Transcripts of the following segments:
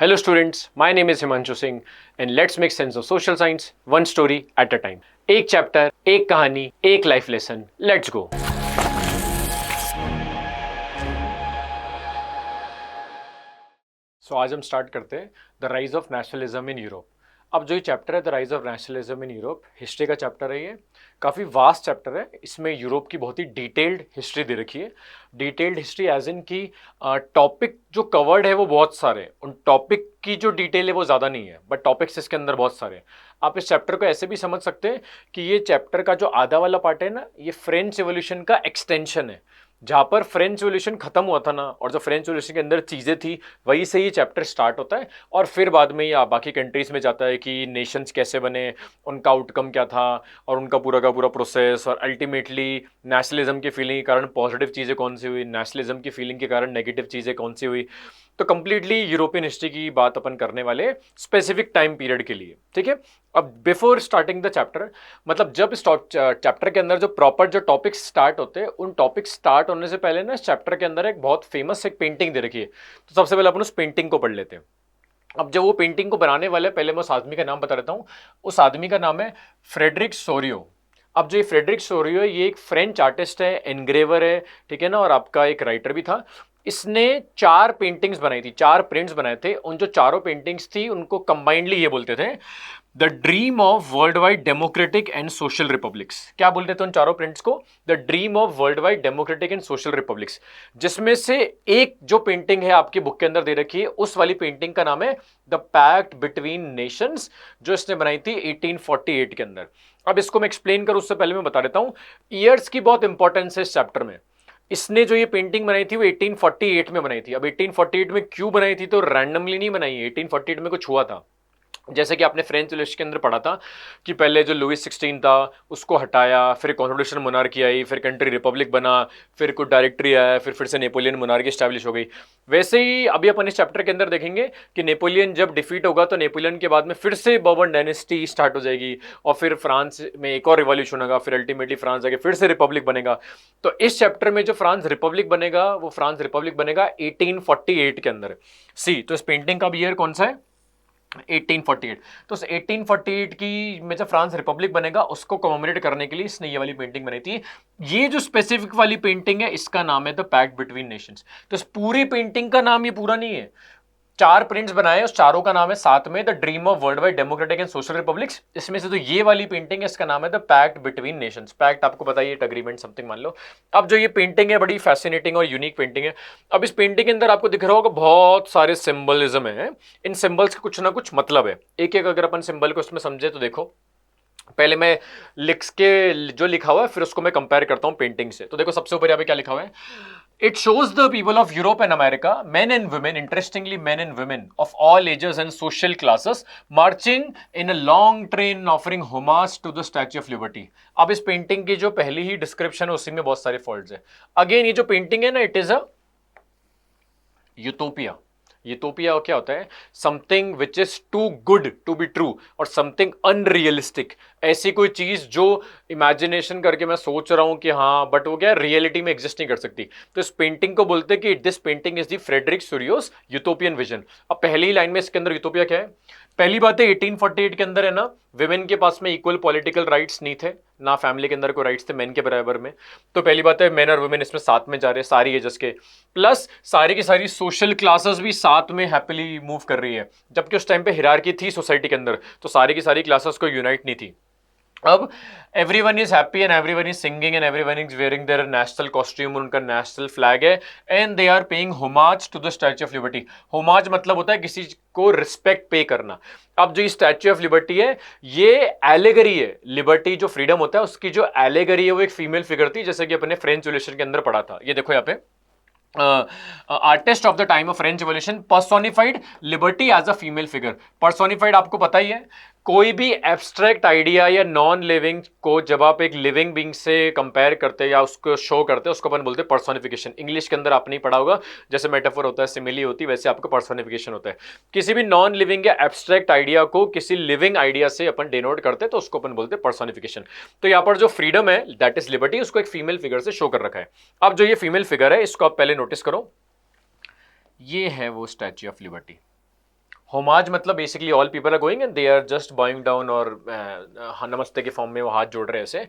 Hello students, my name is Himanshu Singh and let's make sense of social science one story at a time. एक chapter, एक कहानी, एक life lesson. Let's go. So आज हम start करते हैं the rise of nationalism in Europe. अब जो ये चैप्टर है the rise of nationalism in Europe, history का चैप्टर है. ये काफ़ी वास्ट चैप्टर है. इसमें यूरोप की बहुत ही डिटेल्ड हिस्ट्री दे रखी है. डिटेल्ड हिस्ट्री एज इन की टॉपिक जो कवर्ड है वो बहुत सारे, उन टॉपिक की जो डिटेल है वो ज़्यादा नहीं है, बट टॉपिक्स इसके अंदर बहुत सारे हैं. आप इस चैप्टर को ऐसे भी समझ सकते हैं कि ये चैप्टर का जो आधा वाला पार्ट है ना, ये फ्रेंच रिवॉल्यूशन का एक्सटेंशन है. जहाँ पर फ्रेंच रिवॉल्यूशन खत्म हुआ था ना, और जो फ्रेंच रिवॉल्यूशन के अंदर चीज़ें थी वहीं से ये चैप्टर स्टार्ट होता है. और फिर बाद में ये बाकी कंट्रीज़ में जाता है कि नेशंस कैसे बने, उनका आउटकम क्या था, और उनका पूरा का पूरा प्रोसेस, और अल्टीमेटली नेशनलिज्म की फीलिंग के कारण पॉजिटिव चीज़ें कौन सी हुई, नेशनलिज्म की फीलिंग के कारण नेगेटिव चीज़ें कौन सी हुई. तो कंप्लीटली यूरोपियन हिस्ट्री की बात अपन करने वाले स्पेसिफिक टाइम पीरियड के लिए. ठीक है. अब बिफोर स्टार्टिंग द चैप्टर, मतलब जब इस चैप्टर के अंदर जो प्रॉपर जो टॉपिक्स स्टार्ट होते हैं, उन टॉपिक्स स्टार्ट होने से पहले ना इस चैप्टर के अंदर एक बहुत फेमस एक पेंटिंग दे रखी है. तो सबसे पहले अपन उस पेंटिंग को पढ़ लेते हैं. अब जब वो पेंटिंग को बनाने वाले, पहले मैं उस आदमी का नाम बता देता हूँ. उस आदमी का नाम है फ्रेडरिक सोरियो. अब जो ये फ्रेडरिक सोरियो है, ये एक फ्रेंच आर्टिस्ट है, एनग्रेवर है, ठीक है ना, और आपका एक राइटर भी था. इसने 4 पेंटिंग्स बनाई थी, 4 प्रिंट्स बनाए थे. उन जो चारों पेंटिंग्स थी उनको कंबाइंडली ये बोलते थे the dream of world wide democratic and social republics. क्या बोलते थे उन चारों प्रिंट्स को? The dream of world wide democratic and social republics. जिसमें से एक जो पेंटिंग है आपकी बुक के अंदर दे रखी है, उस वाली पेंटिंग का नाम है द पैक्ट बिटवीन नेशंस, जो इसने बनाई थी 1848 के अंदर. अब इसको मैं एक्सप्लेन करूं उससे पहले मैं बता देता हूं ईयर्स की बहुत इंपॉर्टेंस है इस चैप्टर में. इसने जो ये पेंटिंग बनाई थी वो 1848 में बनाई थी. अब 1848 में क्यों बनाई थी? तो रैंडमली नहीं बनाई. 1848 में कुछ हुआ था. जैसे कि आपने फ्रेंच रिवॉल्यूशन के अंदर पढ़ा था कि पहले जो लुइस 16 था उसको हटाया, फिर कॉन्स्टिट्यूशन मोनार्की आई, फिर कंट्री रिपब्लिक बना, फिर कुछ डायरेक्टरी आया, फिर से नेपोलियन मोनार्की स्टैब्लिश हो गई. वैसे ही अभी अपन इस चैप्टर के अंदर देखेंगे कि नेपोलियन जब डिफीट होगा तो नेपोलियन के बाद में फिर से बर्बन डायनेस्टी स्टार्ट हो जाएगी, और फिर फ्रांस में एक और रिवॉल्यूशन होगा, फिर अल्टीमेटली फ्रांस जाके फिर से रिपब्लिक बनेगा. तो इस चैप्टर में जो फ्रांस रिपब्लिक बनेगा वो फ्रांस रिपब्लिक बनेगा 1848 के अंदर. सी तो इस पेंटिंग का भी ईयर कौन सा है? 1848. तो 1848 की में जब फ्रांस रिपब्लिक बनेगा उसको कमेमोरेट करने के लिए इसने ये वाली पेंटिंग बनाई थी. ये जो स्पेसिफिक वाली पेंटिंग है इसका नाम है द पैक्ट बिटवीन नेशंस. तो इस पूरी पेंटिंग का नाम ये पूरा नहीं है. 4 प्रिंट्स बनाए, उस चारों का नाम है साथ में the dream of world wide democratic and social republics. इसमें से तो ये वाली पेंटिंग है इसका नाम है the pact between nations. Pact आपको बताइए एक अग्रीमेंट समथिंग मान लो. अब जो ये पेंटिंग है बड़ी फैसिनेटिंग और यूनिक पेंटिंग है. अब इस पेंटिंग के अंदर आपको दिख रहा होगा बहुत सारे सिंबलिज्म है. इन सिंबल्स का कुछ ना कुछ मतलब है. एक एक अगर अपन सिंबल को इसमें समझे तो देखो, पहले मैं लिख के जो लिखा हुआ है फिर उसको मैं कंपेयर करता हूं पेंटिंग से. तो देखो सबसे ऊपर यहाँ पे क्या लिखा हुआ है? It shows the people of Europe and America, men and women, interestingly men and women of all ages and social classes, marching in a long train offering homage to the Statue of Liberty. अब इस painting की जो पहली ही description है उसी में बहुत सारे फॉल्ट्स है. अगेन ये जो पेंटिंग है ना, it is a utopia. Utopia क्या होता है? Something which is too good to be true, और समथिंग अनरियलिस्टिक. ऐसी कोई चीज जो इमेजिनेशन करके मैं सोच रहा हूं कि हाँ, बट वो क्या रियलिटी में एग्जिस्ट नहीं कर सकती. तो इस पेंटिंग को बोलते हैं कि this painting is the Frederic Sorrieu's utopian vision. अब पहली लाइन में इसके अंदर यूटोपिया क्या है? पहली बात है 1848 के अंदर है ना, विमेन के पास में इक्वल पॉलिटिकल राइट्स नहीं थे ना, फैमिली के अंदर कोई राइट्स थे मेन के बराबर में. तो पहली बात है मेन और वुमेन इसमें साथ में जा रहे हैं सारी एजेस के, प्लस सारी की सारी सोशल क्लासेस भी साथ में हैप्पीली मूव कर रही है. जबकि उस टाइम पे हिरार्की थी सोसाइटी के अंदर, तो सारी की सारी क्लासेस को यूनाइट नहीं थी. अब everyone is happy and everyone is singing and everyone is wearing their national costume, उनका नेशनल फ्लैग है, and they are paying homage to the Statue of Liberty. Homage मतलब होता है किसी को रिस्पेक्ट पे करना. अब जो ये स्टैच्यू ऑफ लिबर्टी है ये एलेगरी है. लिबर्टी जो फ्रीडम होता है उसकी जो एलेगरी है वो एक फीमेल फिगर थी, जैसे कि अपने फ्रेंच रिवॉल्यूशन के अंदर पढ़ा था. ये देखो यहाँ पे artist of the time of French Revolution personified liberty as a female figure. Personified आपको पता ही है, कोई भी एब्स्ट्रैक्ट आइडिया या नॉन लिविंग को जब आप एक लिविंग बीइंग से कंपेयर करते हैं या उसको शो करते हैं उसको अपन बोलते हैं पर्सोनिफिकेशन. इंग्लिश के अंदर आपने पढ़ा होगा, जैसे मेटाफोर होता है, सिमिली होती है, वैसे आपको पर्सोनिफिकेशन होता है. किसी भी नॉन लिविंग या एब्स्ट्रैक्ट आइडिया को किसी लिविंग आइडिया से अपन डिनोट करते हैं तो उसको अपन बोलते हैं पर्सोनिफिकेशन. तो यहाँ पर जो फ्रीडम है दैट इज लिबर्टी, उसको एक फीमेल फिगर से शो कर रखा है. अब जो ये फीमेल फिगर है इसको आप पहले नोटिस करो, ये है वो स्टैच्यू ऑफ लिबर्टी. होमाज मतलब basically all people are going and they are just bowing down, और नमस्ते के फॉर्म में वो हाथ जोड़ रहे हैं ऐसे।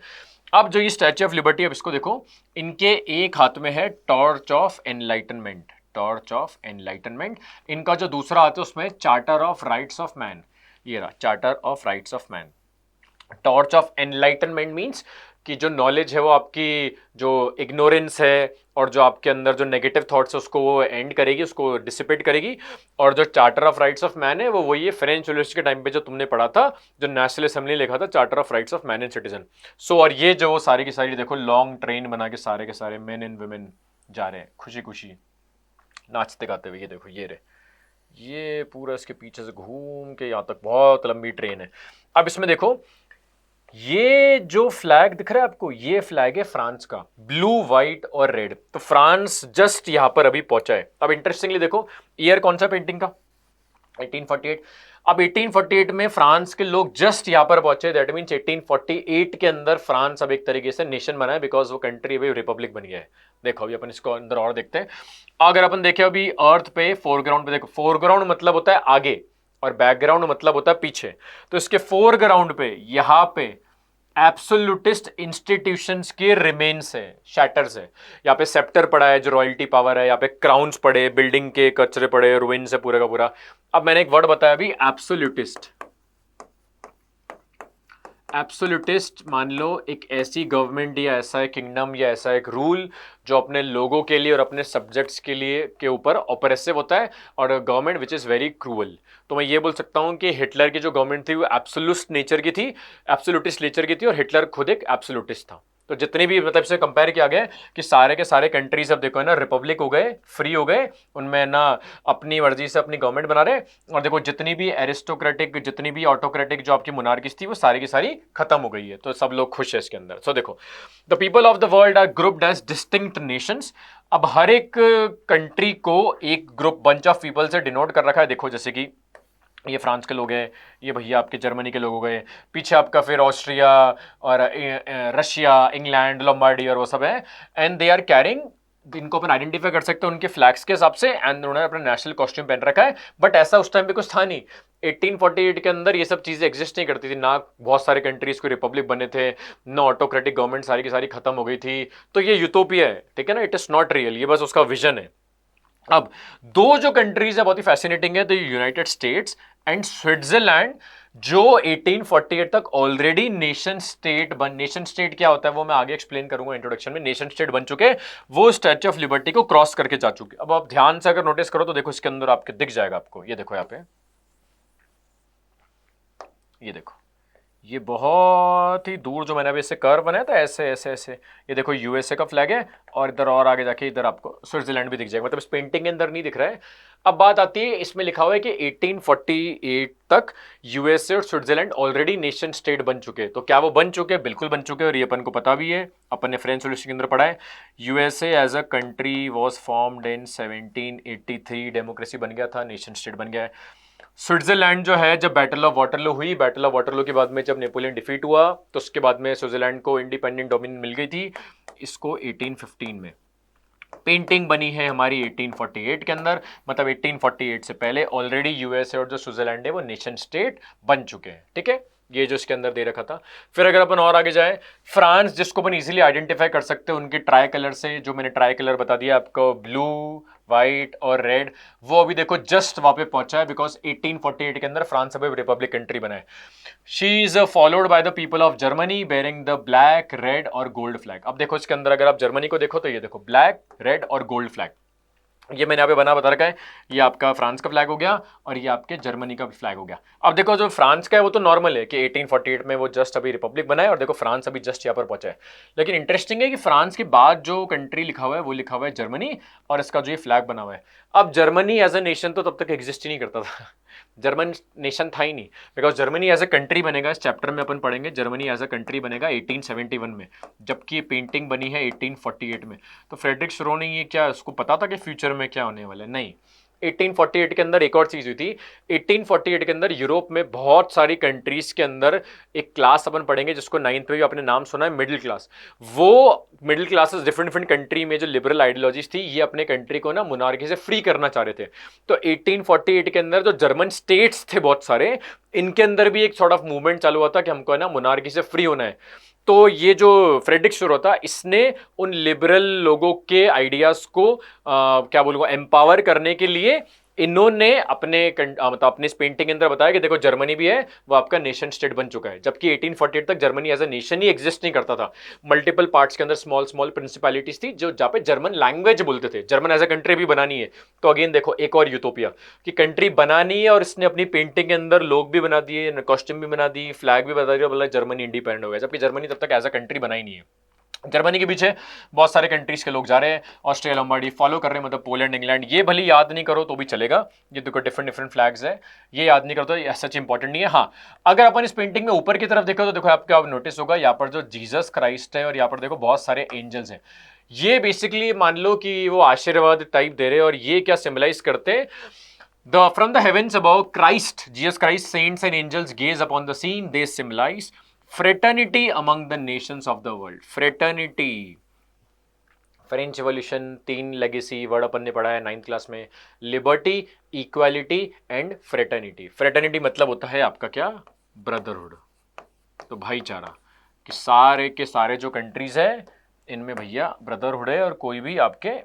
अब जो ये स्टैच्यू ऑफ लिबर्टी, अब इसको देखो, इनके एक हाथ में है torch of enlightenment, torch of enlightenment. इनका जो दूसरा हाथ है उसमें charter of rights of man, ये रहा charter of rights of man. Torch of enlightenment means कि जो नॉलेज है वो आपकी जो इग्नोरेंस है और जो आपके अंदर जो नेगेटिव थॉट्स है उसको वो एंड करेगी, उसको डिसिपेट करेगी। और जो charter of rights of man है वो वही है फ्रेंच यूनिवर्सिटी के टाइम पे जो तुमने पढ़ा था, जो नेशनल असेंबली लिखा था, charter of rights of man and citizen. So और ये जो सारी की सारी देखो लॉन्ग ट्रेन बना के सारे मेन एंड वुमेन जा रहे हैं खुशी खुशी नाचते गाते हुए। ये देखो ये रहे, ये पूरा इसके पीछे से घूम के यहाँ तक बहुत लंबी ट्रेन है। अब इसमें देखो ये जो फ्लैग दिख रहा है आपको, ये फ्लैग है फ्रांस का, ब्लू व्हाइट और रेड। तो फ्रांस जस्ट यहां पर अभी पहुंचा है। अब इंटरेस्टिंगली देखो ईयर कौन सा पेंटिंग का, 1848। अब 1848 में फ्रांस के लोग जस्ट यहां पर पहुंचे, दैट मींस 1848 के अंदर फ्रांस अब एक तरीके से नेशन बना है, बिकॉज वो कंट्री अभी रिपब्लिक बन गया है। देखो अभी अपन इसको अंदर और देखते हैं। अगर अपन देखें अभी अर्थ पे फोरग्राउंड पे, देखो फोरग्राउंड मतलब होता है आगे और बैकग्राउंड मतलब होता है पीछे। तो इसके फोरग्राउंड पे यहां पे एब्सोल्यूटिस्ट इंस्टीट्यूशंस के रिमेन्स है, शैटर्स है। यहाँ पे सेप्टर पड़ा है जो रॉयल्टी पावर है, यहाँ पे क्राउन्स पड़े, बिल्डिंग के कचरे पड़े, रुइन्स है पूरा का पूरा। अब मैंने एक वर्ड बताया अभी एब्सोल्यूटिस्ट। एब्सोल्यूटिस्ट मान लो एक ऐसी गवर्नमेंट या ऐसा एक किंगडम या ऐसा एक रूल जो अपने लोगों के लिए और अपने सब्जेक्ट्स के लिए के ऊपर ऑपरेसिव होता है, और government which is very cruel. तो मैं ये बोल सकता हूँ कि हिटलर की जो गवर्नमेंट थी वो एब्सोल्यूट नेचर की थी, एब्सोल्यूटिस्ट नेचर की थी, और हिटलर खुद एक एब्सोल्यूटिस्ट था। तो जितने भी मतलब इसे कंपेयर किया गया कि सारे के सारे कंट्रीज अब देखो है ना रिपब्लिक हो गए, फ्री हो गए, उनमें ना अपनी मर्जी से अपनी गवर्नमेंट बना रहे। और देखो जितनी भी एरिस्टोक्रेटिक, जितनी भी ऑटोक्रेटिक जो आपकी मोनार्कीज थी वो सारी की सारी खत्म हो गई है। तो सब लोग खुश है इसके अंदर। सो देखो the people of the world are grouped as distinct nations. अब हर एक कंट्री को एक ग्रुप बंच ऑफ पीपल से डिनोट कर रखा है। देखो जैसे कि ये फ्रांस के लोग हैं, ये भैया आपके जर्मनी के लोग हो गए, पीछे आपका फिर ऑस्ट्रिया और रशिया, इंग्लैंड, लोम्बार्डी और वो सब है। एंड दे आर कैरिंग, इनको अपन आइडेंटिफाई कर सकते हैं उनके फ्लैग्स के हिसाब से, एंड उन्होंने अपना नेशनल कॉस्ट्यूम पहन रखा है। बट ऐसा उस टाइम पे कुछ था नहीं। 1848 के अंदर ये सब चीज़ें एग्जिस्ट नहीं करती थी ना, बहुत सारे कंट्रीज को रिपब्लिक बने थे ना, ऑटोक्रेटिक गवर्नमेंट सारी की सारी खत्म हो गई थी। तो ये यूटोपिया है, ठीक है ना, इट इज़ नॉट रियल, ये बस उसका विजन है। अब दो जो कंट्रीज है बहुत ही फैसिनेटिंग है, the United states and Switzerland, जो 1848 तक ऑलरेडी नेशन स्टेट क्या होता है वो मैं आगे एक्सप्लेन करूंगा इंट्रोडक्शन में, नेशन स्टेट बन चुके, वो स्टैच्यू ऑफ लिबर्टी को क्रॉस करके जा चुके। अब आप ध्यान से अगर नोटिस करो तो देखो इसके अंदर आपके दिख जाएगा आपको, ये देखो यहाँ पे, ये देखो ये बहुत ही दूर जो मैंने अभी इससे कर्व बनाया था ऐसे ऐसे ऐसे, ये देखो यूएसए का फ्लैग है, और इधर और आगे जाके इधर आपको स्विट्जरलैंड भी दिख जाएगा, मतलब इस पेंटिंग के अंदर नहीं दिख रहा है। अब बात आती है, इसमें लिखा हुआ है कि 1848 तक यूएसए और स्विट्जरलैंड ऑलरेडी नेशन स्टेट बन चुके। तो क्या वो बन चुके? बिल्कुल बन चुके, और ये अपन को पता भी है, अपन ने फ्रेंच रेवोल्यूशन के अंदर पढ़ा है। USA as a country was formed in 1783, democracy बन गया था, नेशन स्टेट बन गया है। स्विट्जरलैंड जो है, जब बैटल ऑफ वाटरलू हुई, बैटल ऑफ वाटरलू के बाद में जब नेपोलियन डिफीट हुआ तो उसके बाद में स्विट्जरलैंड को इंडिपेंडेंट डोमिनियन मिल गई थी। इसको 1815 में पेंटिंग बनी है हमारी 1848 के अंदर, मतलब 1848 से पहले ऑलरेडी यूएसए और जो स्विट्जरलैंड है वो नेशन स्टेट बन चुके हैं, ठीक है। ये जो इसके अंदर दे रखा था। फिर अगर अपन और आगे जाए, फ्रांस जिसको अपन इजीली आइडेंटिफाई कर सकते हैं उनके ट्राई कलर से, जो मैंने ट्राई कलर बता दिया आपको, ब्लू, व्हाइट और रेड, वो अभी देखो जस्ट वहां पे पहुंचा है, बिकॉज 1848 के अंदर फ्रांस अभी रिपब्लिक कंट्री बना है। She is followed by the people of Germany bearing the black, red और गोल्ड फ्लैग। अब देखो इसके अंदर अगर आप जर्मनी को देखो तो ये देखो ब्लैक, रेड और गोल्ड फ्लैग, ये मैंने यहाँ पे बता रखा है। ये आपका फ्रांस का फ्लैग हो गया और ये आपके जर्मनी का फ्लैग हो गया। अब देखो जो फ्रांस का है वो तो नॉर्मल है कि 1848 में वो जस्ट अभी रिपब्लिक बना है, और देखो फ्रांस अभी जस्ट यहाँ पर पहुंचा है। लेकिन इंटरेस्टिंग है कि फ्रांस के बाद जो कंट्री लिखा हुआ है वो लिखा हुआ है जर्मनी, और इसका जो ये फ्लैग बना हुआ है। अब जर्मनी एज अ नेशन तो तब तक एग्जिस्ट ही नहीं करता था, जर्मन नेशन था ही नहीं, because Germany as a country बनेगा, इस चैप्टर में अपन पढ़ेंगे, जर्मनी एज अ कंट्री बनेगा 1871 में, जबकि ये पेंटिंग बनी है 1848 में। तो फ्रेडरिक शुरो ने ये क्या उसको पता था कि फ्यूचर में क्या होने वाला है? नहीं, 1848 के अंदर एक और चीज हुई थी। 1848 के अंदर यूरोप में बहुत सारी कंट्रीज के अंदर एक क्लास अपन पढ़ेंगे जिसको 9th में भी आपने नाम सुना है, मिडिल क्लास। वो middle classes different different country में जो लिबरल आइडियोलॉजीज थी, ये अपने कंट्री को ना मोनार्की से फ्री करना चाह रहे थे। तो 1848 के अंदर जो जर्मन स्टेट्स थे बहुत सारे, इनके अंदर भी एक सॉर्ट ऑफ मूवमेंट चालू हुआ था कि हमको है ना मोनार्की से फ्री होना है। तो ये जो फ्रेडरिक शुरू था, इसने उन लिबरल लोगों के आइडियाज को क्या बोलूंगा एम्पावर करने के लिए इन्होंने मतलब अपने इस पेंटिंग के अंदर बताया कि देखो जर्मनी भी है, वो आपका नेशन स्टेट बन चुका है। जबकि 1848 तक जर्मनी एज अ नेशन ही एग्जिस्ट नहीं करता था। मल्टीपल पार्ट्स के अंदर स्मॉल स्मॉल प्रिंसिपैलिटीज थी जो जहाँ पे जर्मन लैंग्वेज बोलते थे। जर्मन एज अ कंट्री भी बनानी है, तो अगेन देखो एक और यूटोपिया कि कंट्री बनानी है और इसने अपनी पेंटिंग के अंदर लोग भी बना दिए, कॉस्ट्यूम भी बना दी, फ्लैग भी बता दिया, बोला जर्मनी इंडिपेंडेंट हो गया। जबकि जर्मनी तब तक एज अ कंट्री बना ही नहीं है। जर्मनी के पीछे बहुत सारे कंट्रीज के लोग जा रहे हैं, ऑस्ट्रिया लंबार्डी फॉलो कर रहे हैं, मतलब पोलैंड इंग्लैंड। ये भले याद नहीं करो तो भी चलेगा, ये देखो डिफरेंट डिफरेंट फ्लैग्स है, ये याद नहीं करो तो सच इंपॉर्टेंट नहीं है। हाँ, अगर अपन इस पेंटिंग में ऊपर की तरफ देखो तो देखो आपको आप नोटिस होगा यहाँ पर जो जीसस क्राइस्ट है और यहाँ पर देखो बहुत सारे एंजल्स हैं। ये बेसिकली मान लो कि वो आशीर्वाद टाइप दे रहे हैं। और ये क्या सिंबलाइज करते हैं? From the heavens above, Christ, Jesus Christ, saints and angels gaze upon the scene. They symbolize fraternity among the nations of the world. Fraternity. French Revolution, 3 legacy word अपन ने पढ़ा है 9th क्लास में। Liberty, equality and fraternity. Fraternity मतलब होता है आपका क्या? ब्रदरहुड, तो भाईचारा, कि सारे के सारे जो कंट्रीज है इनमें भैया ब्रदरहुड है और कोई भी आपके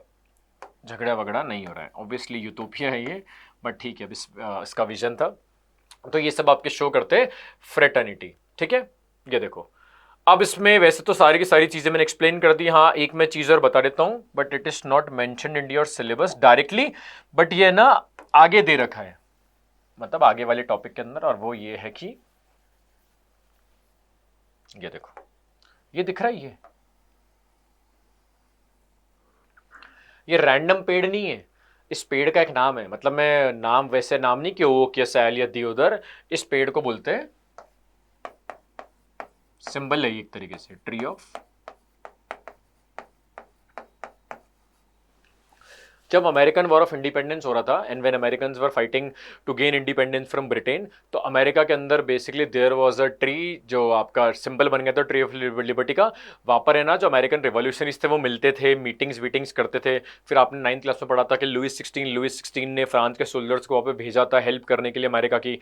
झगड़ा वगड़ा नहीं हो रहा है। ऑब्वियसली यूटोपिया है ये, बट ठीक है, इसका विजन था। तो ये सब आपके शो करते हैं फ्रेटर्निटी, ठीक है। ये देखो, अब इसमें वैसे तो सारी की सारी चीजें मैंने एक्सप्लेन कर दी। हाँ, एक मैं चीज और बता देता हूं, but it is not mentioned in your syllabus directly, but ये ना आगे दे रखा है, मतलब आगे वाले टॉपिक के अंदर। और वो ये है कि ये देखो, ये दिख रहा है, ये रैंडम पेड़ नहीं है, इस पेड़ का एक नाम है। मतलब मैं नाम वैसे नाम नहीं कि ओक या सैल या दियोदर, इस पेड़ को बोलते हैं, सिंबल है एक तरीके से, ट्री ऑफ। जब अमेरिकन वॉर ऑफ इंडिपेंडेंस हो रहा था and when Americans were fighting to gain independence from Britain, तो अमेरिका के अंदर basically there was a tree जो आपका सिंबल बन गया था, ट्री ऑफ लिबर्टी का। वहाँ पर है ना जो अमेरिकन रिवॉल्यूशनरीज थे वो मिलते थे, मीटिंग्स करते थे। फिर आपने 9th क्लास में पढ़ा था कि लुइस 16 ने फ्रांस के सोल्जर्स को वहाँ पे भेजा था हेल्प करने के लिए अमेरिका की।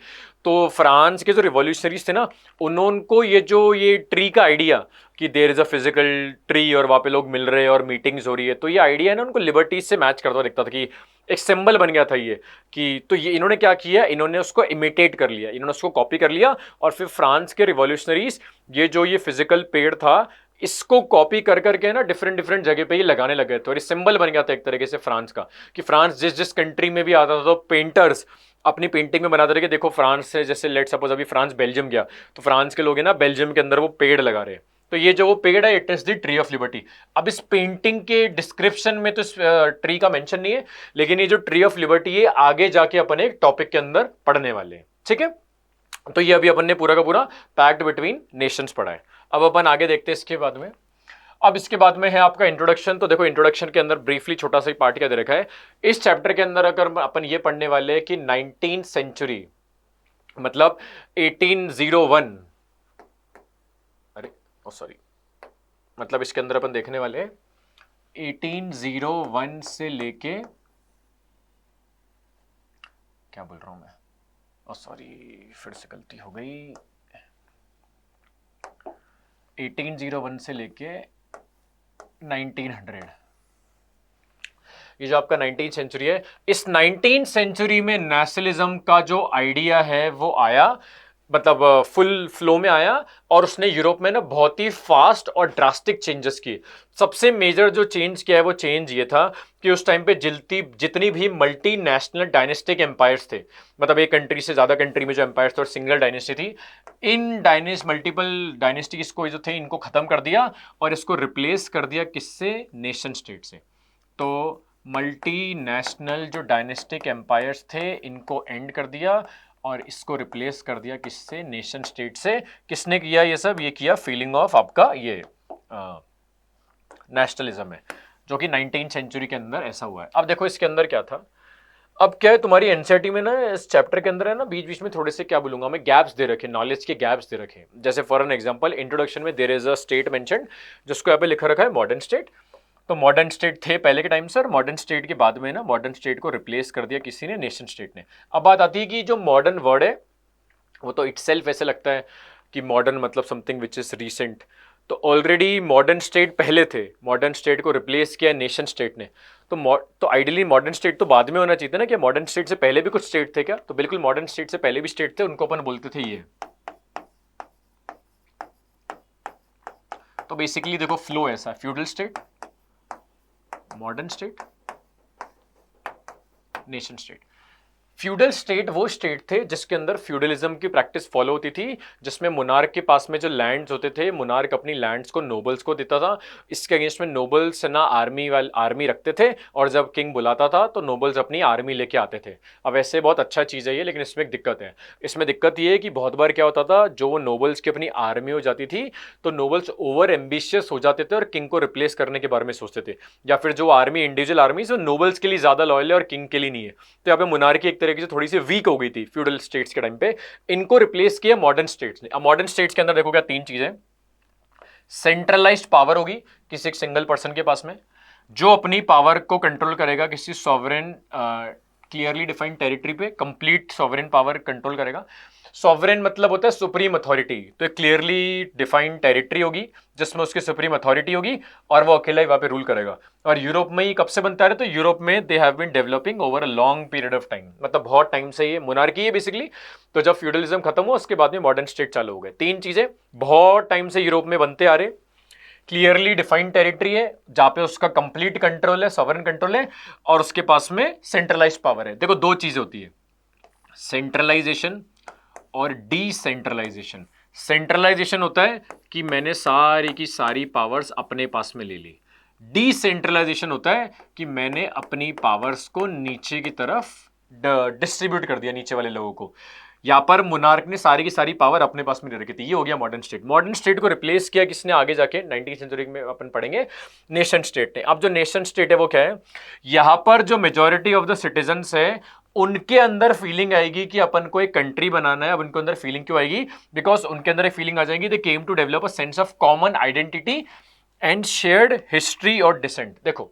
तो फ्रांस के जो रिवॉल्यूशनरीज थे ना, उनको ये ट्री का आइडिया कि there is a physical tree और वहाँ पे लोग मिल रहे हैं और मीटिंग्स हो रही है, तो ये आइडिया है ना उनको लिबर्टीज से मैच करता दिखता था, कि एक सिंबल बन गया था ये। कि तो ये इन्होंने क्या किया, इन्होंने उसको इमिटेट कर लिया, इन्होंने उसको कॉपी कर लिया। और फिर फ्रांस के रिवॉल्यूशनरीज ये फिजिकल पेड़ था, इसको कॉपी कर करके ना डिफरेंट डिफरेंट जगह पे ये लगाने लगे थे। और ये सिंबल बन गया था एक तरीके से फ्रांस का, कि फ्रांस जिस जिस कंट्री में भी आता था तो पेंटर्स अपनी पेंटिंग में बनाते रहे कि देखो फ्रांस से, जैसे लेट सपोज अभी फ्रांस बेल्जियम गया, तो फ्रांस के लोग है ना बेल्जियम के अंदर वो पेड़ लगा रहे हैं। तो ये जो वो पेड़ है, it is the tree of liberty. अब इस पेंटिंग के डिस्क्रिप्शन में तो इस ट्री का मेंशन नहीं है, लेकिन ये जो ट्री ऑफ लिबर्टी है आगे जाके अपन एक टॉपिक के अंदर पढ़ने वाले हैं, ठीक है। तो ये अभी अपन ने पूरा का पूरा पैक्ट बिटवीन नेशंस पढ़ा है। अब अपन आगे देखते हैं इसके बाद में। अब इसके बाद में है आपका इंट्रोडक्शन। तो देखो इंट्रोडक्शन के अंदर ब्रीफली छोटा सा पार्ट क्या दे रखा है इस चैप्टर के अंदर। अगर अपन ये पढ़ने वाले हैं कि 19th सेंचुरी मतलब 1801, सॉरी, मतलब इसके अंदर अपन देखने वाले 1801 से लेके, क्या बोल रहा हूं मैं, सॉरी फिर से गलती हो गई, 1801 से लेके 1900, ये जो आपका 19th सेंचुरी है, इस 19th सेंचुरी में नेशनलिज्म का जो आइडिया है वो आया, मतलब फुल फ्लो में आया। और उसने यूरोप में ना बहुत ही फास्ट और ड्रास्टिक चेंजेस किए। सबसे मेजर जो चेंज किया है वो चेंज ये था कि उस टाइम पे जितनी भी मल्टी नेशनल डायनेस्टिक एम्पायर्स थे, मतलब एक कंट्री से ज्यादा कंट्री में जो एम्पायर्स थे और सिंगल डायनेस्टी थी, इन मल्टीपल डायनेस्टीज को जो थे इनको खत्म कर दिया और इसको रिप्लेस कर दिया किससे? नेशन स्टेट से। तो मल्टी नेशनल जो डायनेस्टिक एम्पायर्स थे इनको एंड कर दिया और इसको रिप्लेस कर दिया किससे? नेशन स्टेट से। किसने किया ये सब? ये किया फीलिंग ऑफ आपका ये नेशनलिज्म है, जो कि 19th सेंचुरी के अंदर ऐसा हुआ है। अब देखो इसके अंदर क्या था, अब क्या है तुम्हारी एनसीईआरटी में ना, इस चैप्टर के अंदर है ना, बीच बीच में थोड़े से क्या बोलूंगा मैं, गैप्स दे रखे, नॉलेज के गैप्स दे रखे। जैसे फॉर एन एग्जांपल, इंट्रोडक्शन में there is a state mentioned, जिसको यहाँ पे लिखा रखा है मॉडर्न स्टेट। तो मॉडर्न स्टेट थे पहले के टाइम से, और मॉडर्न स्टेट के बाद में ना मॉडर्न स्टेट को रिप्लेस कर दिया किसी ने, नेशन स्टेट ने। अब बात आती है कि जो मॉडर्न वर्ड है वो तो इटसेल्फ ऐसे लगता है कि मॉडर्न मतलब समथिंग विच इज रीसेंट। तो ऑलरेडी मॉडर्न स्टेट पहले थे, मॉडर्न स्टेट को रिप्लेस किया नेशन स्टेट ने। तो आइडियली मॉडर्न स्टेट तो बाद में होना चाहिए था ना, कि मॉडर्न स्टेट से पहले भी कुछ स्टेट थे क्या? तो बिल्कुल मॉडर्न स्टेट से पहले भी स्टेट थे, उनको अपन बोलते थे ये। तो बेसिकली देखो फ्लो ऐसा, feudal state, modern state, nation state. Feudal state वो स्टेट थे जिसके अंदर फ्यूडलिज्म की प्रैक्टिस फॉलो होती थी, जिसमें मुनार्क के पास में जो लैंड्स होते थे, मुनार्क अपनी लैंड्स को नोबल्स को देता था। इसके अगेंस्ट में नोबल्स ना आर्मी रखते थे, और जब किंग बुलाता था तो नोबल्स अपनी आर्मी लेके आते थे। अब ऐसे बहुत अच्छा चीज़ है ये, लेकिन इसमें एक दिक्कत है। इसमें दिक्कत ये है कि बहुत बार क्या होता था, जो वो नोबल्स की अपनी आर्मी हो जाती थी, तो नोबल्स ओवर एम्बिशियस हो जाते थे और किंग को रिप्लेस करने के बारे में सोचते थे। या फिर जो आर्मी, इंडिविजुअल आर्मी वो नोबल्स के लिए ज़्यादा लॉयल है और किंग के लिए नहीं है। तो यहाँ पे मुनार्की एक तरीके से थोड़ी सी वीक हो गई थी फ्यूडल स्टेट्स के टाइम पे। इनको रिप्लेस किया मॉडर्न स्टेट्स ने। अब मॉडर्न स्टेट्स के अंदर देखो क्या, तीन चीजें। सेंट्रलाइज्ड पावर होगी किसी एक सिंगल पर्सन के पास में, जो अपनी पावर को कंट्रोल करेगा किसी सॉवरेन क्लियरली डिफाइंड टेरिटरी पे, कंप्लीट सॉवरेन पावर कंट्रोल करेगा। सॉवरेन मतलब होता है सुप्रीम अथॉरिटी। तो एक क्लियरली डिफाइंड टेरिटरी होगी जिसमें उसकी सुप्रीम अथॉरिटी होगी, और वो अकेला ही वहां पे रूल करेगा। और यूरोप में ही कब से बनता है? तो यूरोप में they have been developing over a long period of time, मतलब बहुत टाइम से ये मोनार्की है बेसिकली। तो जब फ्यूडलिज्म खत्म हुआ उसके बाद में मॉडर्न स्टेट चालू हो गए। तीन चीजें बहुत टाइम से यूरोप में बनते आ रहे। क्लियरली डिफाइंड टेरिटरी है जहां पे उसका कंप्लीट कंट्रोल है, सॉवरेन कंट्रोल है, और उसके पास में सेंट्रलाइज्ड पावर है। देखो दो चीजें होती है, सेंट्रलाइजेशन और डिसेंट्रलाइजेशन। सेंट्रलाइजेशन होता है कि मैंने सारी की सारी पावर्स अपने पास में ले ली। डिसेंट्रलाइजेशन होता है कि मैंने अपनी पावर्स को नीचे की तरफ डिस्ट्रीब्यूट कर दिया, नीचे वाले लोगों को। यहां पर मुनार्क ने सारी की सारी पावर अपने पास में ले रखी थी। ये हो गया मॉडर्न स्टेट। मॉडर्न स्टेट को रिप्लेस किया किसने आगे जाके 19वीं सेंचुरी में अपन पढ़ेंगे, नेशन स्टेट ने। अब जो नेशन स्टेट है वो क्या है, यहां पर जो मेजॉरिटी ऑफ द सिटीजन्स है उनके अंदर फीलिंग आएगी कि अपन को एक कंट्री बनाना है। अब उनके अंदर फीलिंग क्यों आएगी? बिकॉज उनके अंदर एक फीलिंग आ जाएगी, they came to develop a sense of common identity and shared history और डिसेंट। देखो